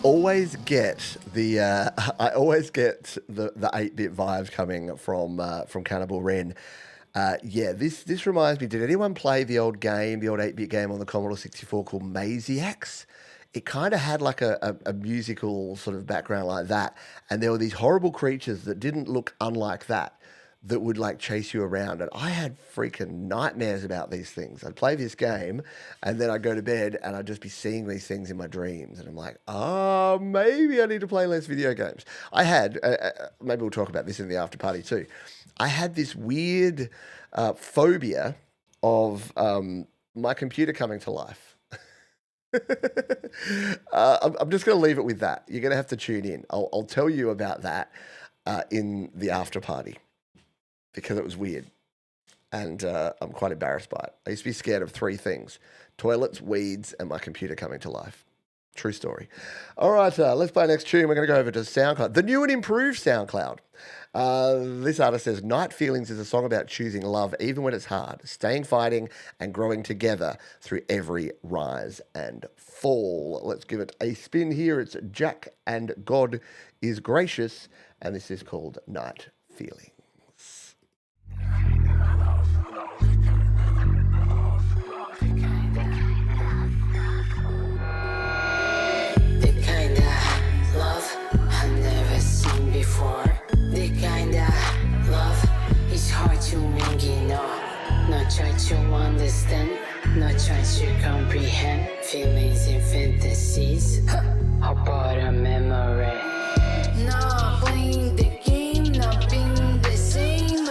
always get the I always get the 8-bit vibes coming from Cannibal Wren. Yeah, this reminds me. Did anyone play the old 8-bit game on the Commodore 64 called Maziacs? It kind of had like a musical sort of background like that, and there were these horrible creatures that didn't look unlike that would like chase you around. And I had freaking nightmares about these things. I'd play this game and then I'd go to bed and I'd just be seeing these things in my dreams. And I'm like, oh, maybe I need to play less video games. I had, maybe we'll talk about this in the after party too. I had this weird phobia of my computer coming to life. I'm just going to leave it with that. You're going to have to tune in. I'll tell you about that in the after party, because it was weird, and I'm quite embarrassed by it. I used to be scared of 3 things: toilets, weeds, and my computer coming to life. True story. All right, let's play next tune. We're going to go over to SoundCloud, the new and improved SoundCloud. This artist says, Night Feelings is a song about choosing love even when it's hard, staying fighting, and growing together through every rise and fall. Let's give it a spin here. It's Jack and God is Gracious, and this is called Night Feelings. The kind of love I've never seen before. The kind of love is hard to make it up. Not try to understand, not try to comprehend. Feelings and fantasies about a memory. Not playing the game, not being the same.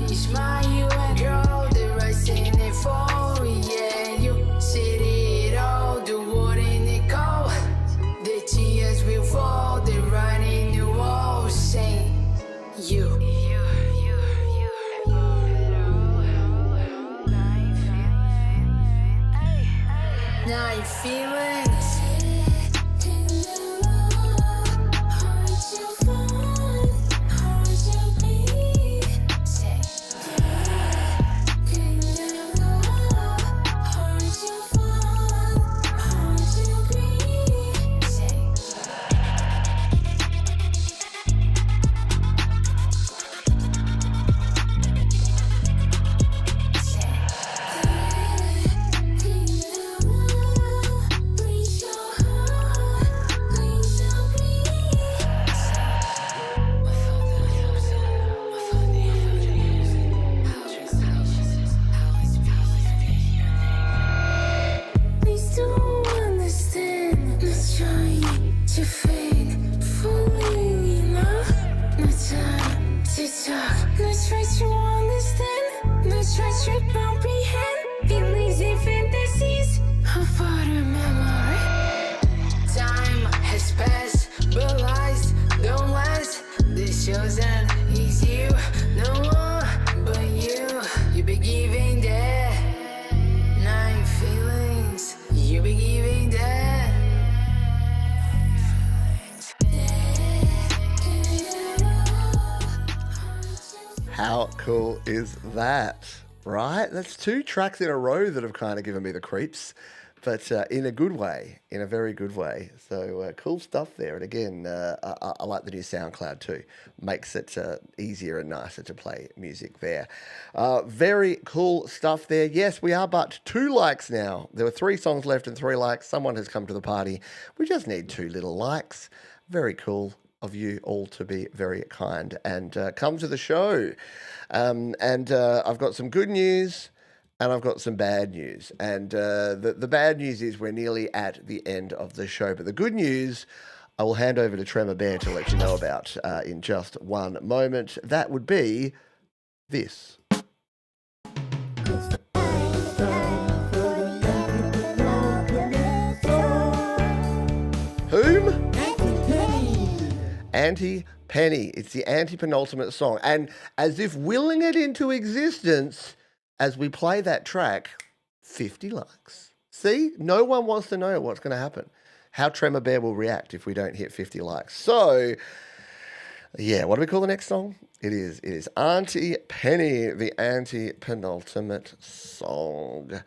It's my you and girl, the rise and the fall. Yeah, you said it all, the word and the call. The tears will fall, the writing the wall. Saying you. Night feelings. How cool is that, right? That's 2 tracks in a row that have kind of given me the creeps, but in a good way, in a very good way. So cool stuff there. And again, I like the new SoundCloud too. Makes it easier and nicer to play music there. Very cool stuff there. Yes, we are but 2 likes now. There were 3 songs left and 3 likes. Someone has come to the party. We just need 2 little likes. Very cool of you all to be very kind and come to the show. I've got some good news and I've got some bad news. And the bad news is we're nearly at the end of the show. But the good news, I will hand over to Tremor Bear to let you know about in just one moment. That would be this. Whom? Auntie Penny. It's the anti-penultimate song. And as if willing it into existence, as we play that track, 50 likes. See? No one wants to know what's going to happen. How Tremor Bear will react if we don't hit 50 likes. So, yeah, what do we call the next song? It is Auntie Penny, the anti-penultimate song.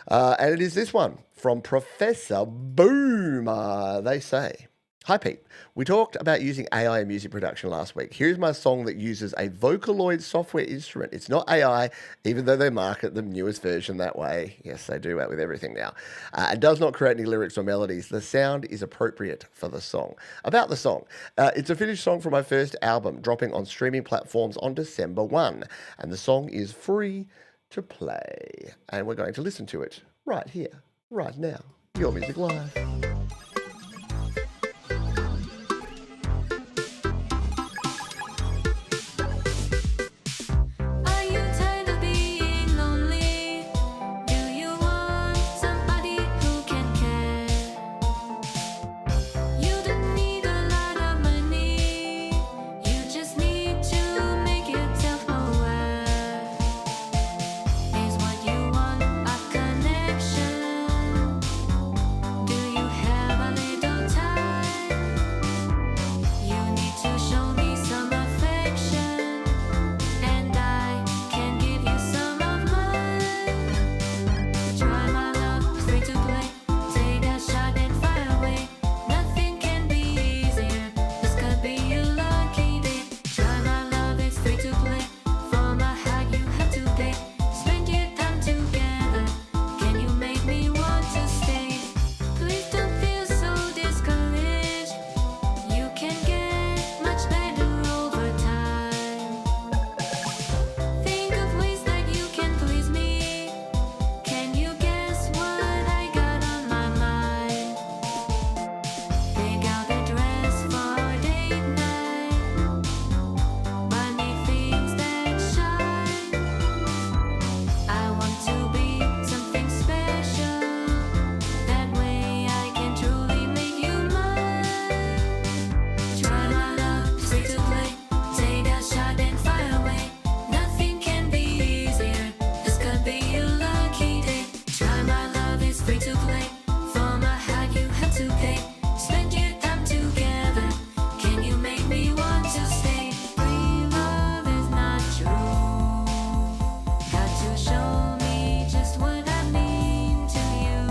And it is this one from Professor Boomer. They say, Hi Pete, we talked about using AI in music production last week. Here's my song that uses a Vocaloid software instrument. It's not AI, even though they market the newest version that way. Yes, they do that with everything now. It does not create any lyrics or melodies. The sound is appropriate for the song. About the song, it's a finished song from my first album, dropping on streaming platforms on December 1. And the song is free to play. And we're going to listen to it right here, right now. Your Music Live. Are you tired of being lonely? Do you want somebody who can care? You don't need a lot of money. You just need to make yourself aware. Is what you want a connection? Do you have a little time? You need to show me some affection, and I can give you some of mine. Try my love, free to play. Take a shot and fire away. Nothing can be easier. This could be your lucky day. Try my love, it's free to play. For my heart, you have to pay. Spend your time together. Can you make me want to stay? Please don't feel so discouraged. You can get much better over time. Think of ways that you can please me. Can you guess what I got on my mind? Pick out a dress for date night. Buy me things that shine. I want to be something special. That way I can truly make you mine. Try my love, free to play. Take a shot and fire away. Nothing can be easier. This could be your lucky day. Try my love, it's free to play. For my heart, you have to pay. Spend your time together. Can you make me want to stay? Free love is not true. Got to show me just what I mean to you.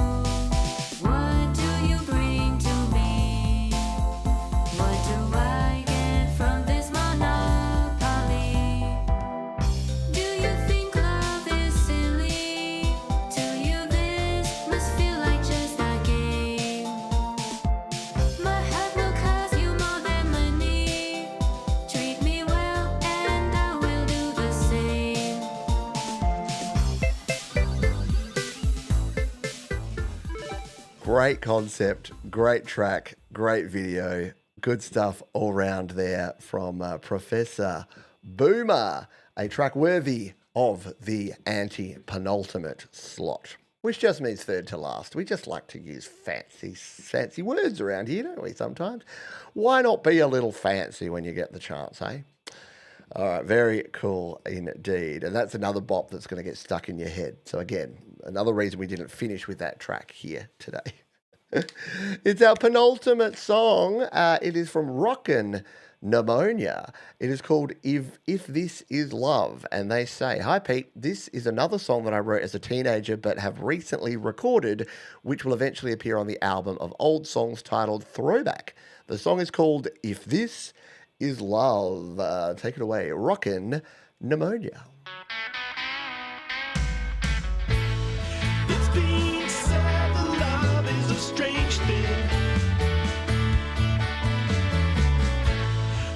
What do you bring to me? What do I get from this monopoly? Do you think love is silly? To you this must feel like just a game. My heart will cost you more than money. Treat me well and I will do the same. Great concept, great track, great video. Good stuff all round there from Professor Boomer. A track worthy of the anti-penultimate slot, which just means third to last. We just like to use fancy words around here, don't we, sometimes? Why not be a little fancy when you get the chance, eh? All right, very cool indeed. And that's another bop that's going to get stuck in your head. So again, another reason we didn't finish with that track here today. It's our penultimate song. It is from Rockin' Pneumonia. It is called If This Is Love. And they say, hi Pete, this is another song that I wrote as a teenager but have recently recorded, which will eventually appear on the album of old songs titled Throwback. The song is called If This Is Love. Take it away, Rockin' Pneumonia. It's being said that love is a strange thing.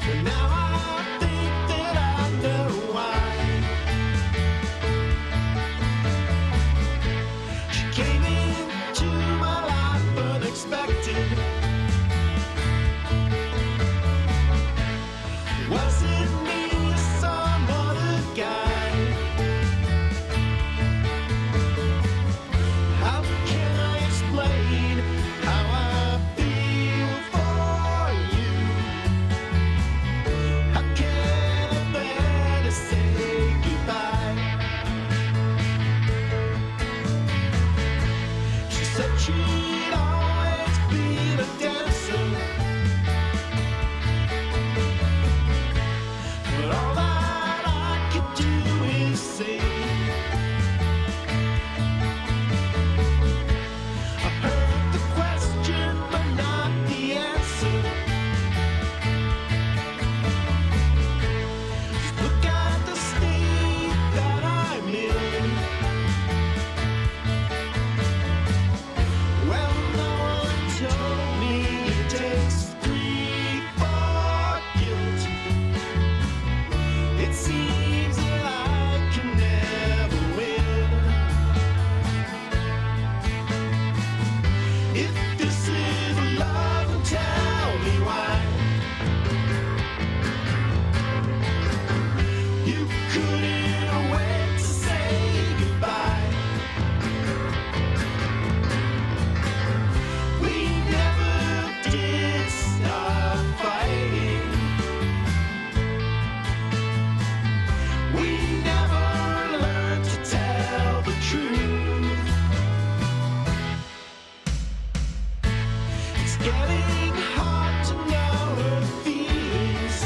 But now I think that I know why. She came into my life unexpected. Was it me or some other guy? How can I explain how I feel for you? How can I bear to say goodbye? She said she'd always been a dancer, but all that I could do is sing. I heard the question, but not the answer. If this is love, then tell me why. You couldn't wait to say goodbye. We never did stop fighting. We never learned to tell the truth. It's getting hard to know her feelings.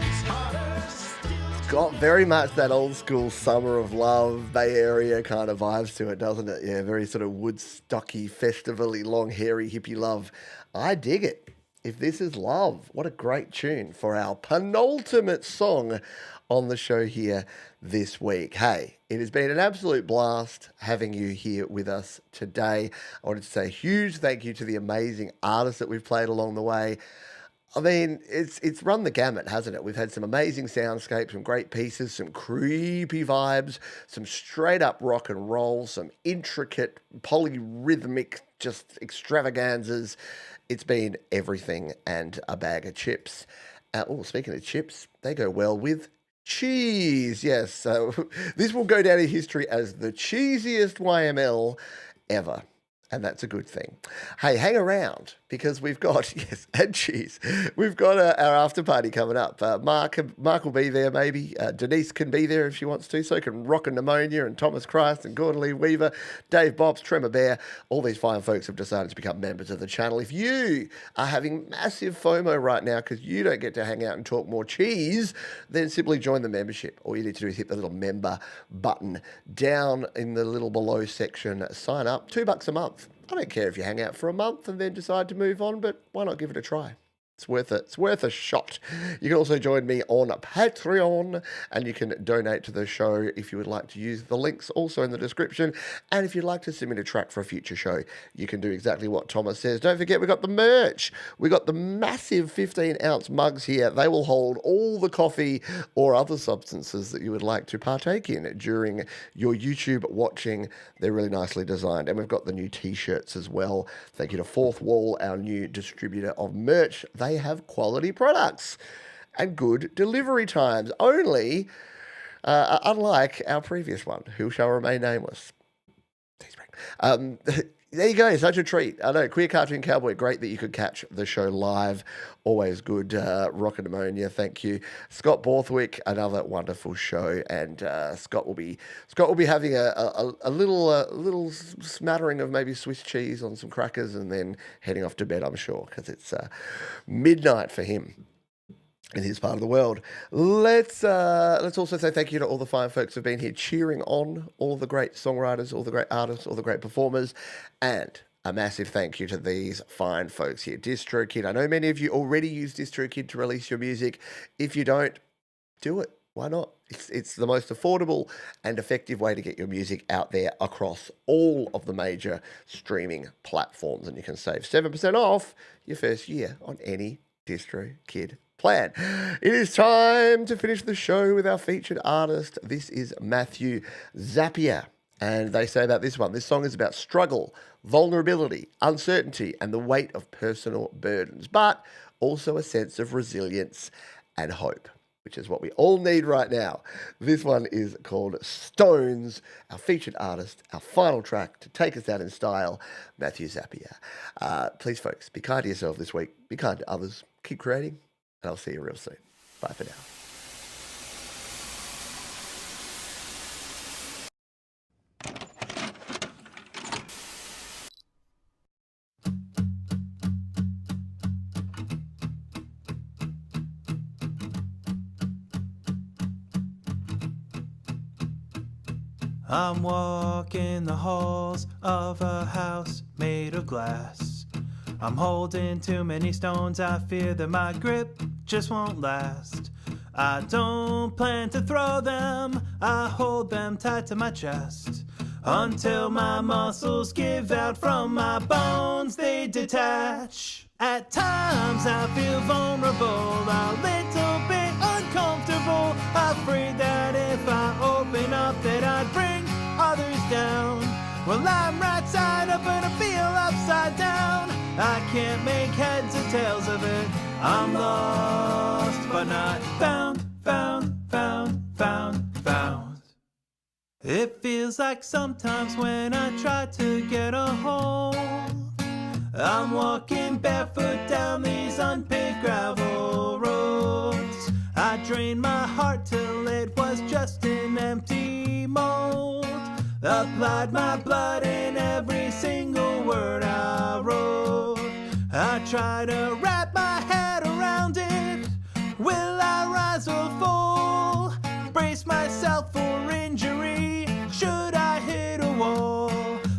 It's harder still. Got very much that old school Summer of Love, Bay Area kind of vibes to it, doesn't it? Yeah, very sort of Woodstocky, festival-y, long, hairy, hippie love. I dig it. If This Is Love, what a great tune for our penultimate song on the show here this week. Hey, it has been an absolute blast having you here with us today. I wanted to say a huge thank you to the amazing artists that we've played along the way. I mean, it's run the gamut, hasn't it? We've had some amazing soundscapes, some great pieces, some creepy vibes, some straight up rock and roll, some intricate polyrhythmic just extravaganzas. It's been everything and a bag of chips. Speaking of chips, they go well with cheese. Yes, so this will go down in history as the cheesiest YML ever. And that's a good thing. Hey, hang around because we've got, yes, and cheese. We've got our after party coming up. Mark will be there maybe. Denise can be there if she wants to. So can Rock and Pneumonia and Thomas Christ and Gordon Lee Weaver, Dave Bobs, Tremor Bear. All these fine folks have decided to become members of the channel. If you are having massive FOMO right now because you don't get to hang out and talk more cheese, then simply join the membership. All you need to do is hit the little member button down in the little below section. Sign up, $2 a month. I don't care if you hang out for a month and then decide to move on, but why not give it a try? It's worth it. It's worth a shot. You can also join me on Patreon and you can donate to the show if you would like to use the links also in the description. And if you'd like to submit a track for a future show, you can do exactly what Thomas says. Don't forget, we've got the merch. We've got the massive 15-ounce mugs here. They will hold all the coffee or other substances that you would like to partake in during your YouTube watching. They're really nicely designed. And we've got the new t-shirts as well. Thank you to Fourth Wall, our new distributor of merch. They have quality products and good delivery times, only unlike our previous one, who shall remain nameless. There you go, such a treat. I know, Queer Cartoon Cowboy, great that you could catch the show live. Always good. Rock and Pneumonia, thank you. Scott Borthwick, another wonderful show. And Scott will be having a little smattering of maybe Swiss cheese on some crackers and then heading off to bed, I'm sure, because it's midnight for him in his part of the world. Let's also say thank you to all the fine folks who've been here cheering on all the great songwriters, all the great artists, all the great performers, and a massive thank you to these fine folks here. DistroKid. I know many of you already use DistroKid to release your music. If you don't, do it. Why not? It's the most affordable and effective way to get your music out there across all of the major streaming platforms, and you can save 7% off your first year on any DistroKid plan. It is time to finish the show with our featured artist. This is Matthew Zapier. And they say about this one, this song is about struggle, vulnerability, uncertainty, and the weight of personal burdens, but also a sense of resilience and hope, which is what we all need right now. This one is called Stones, our featured artist, our final track to take us out in style, Matthew Zapier. Please, folks, be kind to yourself this week. Be kind to others. Keep creating. And I'll see you real soon. Bye for now. I'm walking the halls of a house made of glass. I'm holding too many stones, I fear that my grip just won't last. I don't plan to throw them, I hold them tight to my chest. Until my muscles give out from my bones, they detach. At times I feel vulnerable, a little bit uncomfortable, afraid that if I open up that I'd bring others down. Well, I'm right side up and I feel upside down. I can't make heads or tails of it. I'm lost, but not found, found, found, found, found. It feels like sometimes when I try to get a hold, I'm walking barefoot down these unpaved gravel roads. I drained my heart till it was just an empty mold. Applied my blood in every single word I wrote. I try to wrap my head around it. Will I rise or fall? Brace myself for injury. Should I hit a wall?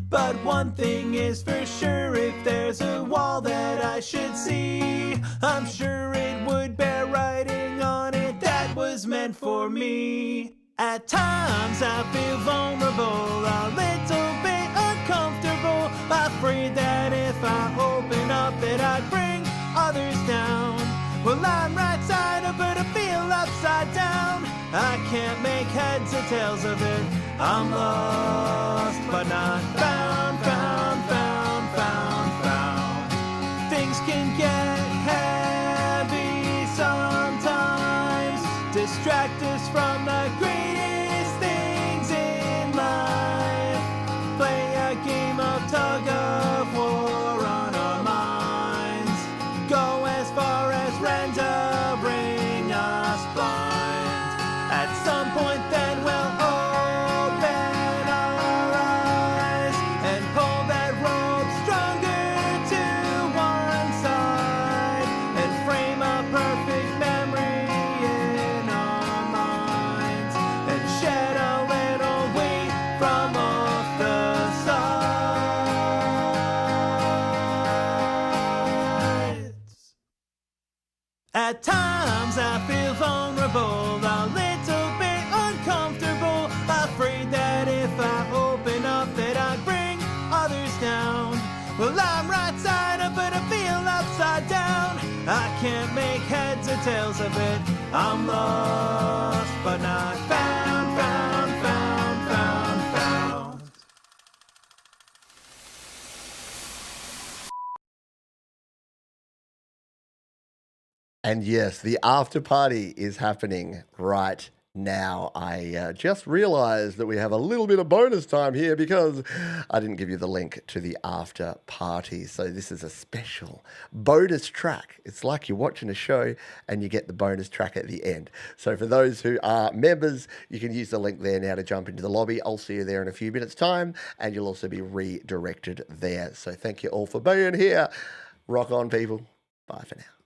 But one thing is for sure, if there's a wall that I should see, I'm sure it would bear writing on it that was meant for me. At times I feel vulnerable, a little bit uncomfortable, afraid that if I open up that I'd bring others down. Well, I'm right side up but I feel upside down. I can't make heads or tails of it. I'm lost but not found, found, found, found, found. Things can get heavy sometimes, distract us from the greatest things in life. Play a game of tug of war on our minds. Go as far as rendering us blind. At some point then we'll open our eyes and pull that rope stronger to one side and frame a perfect memory in our minds and shed a little weight from off the sides. At times I feel vulnerable, a little bit uncomfortable, afraid that if I open up that I'd bring others down. Well, I'm right side up but I feel upside down. I can't make heads or tails of it. I'm lost but not found, found, found, found, found. And yes, the after party is happening right now. I just realized that we have a little bit of bonus time here because I didn't give you the link to the after party. So this is a special bonus track. It's like you're watching a show and you get the bonus track at the end. So for those who are members, you can use the link there now to jump into the lobby. I'll see you there in a few minutes' time and you'll also be redirected there. So thank you all for being here. Rock on, people. Bye for now.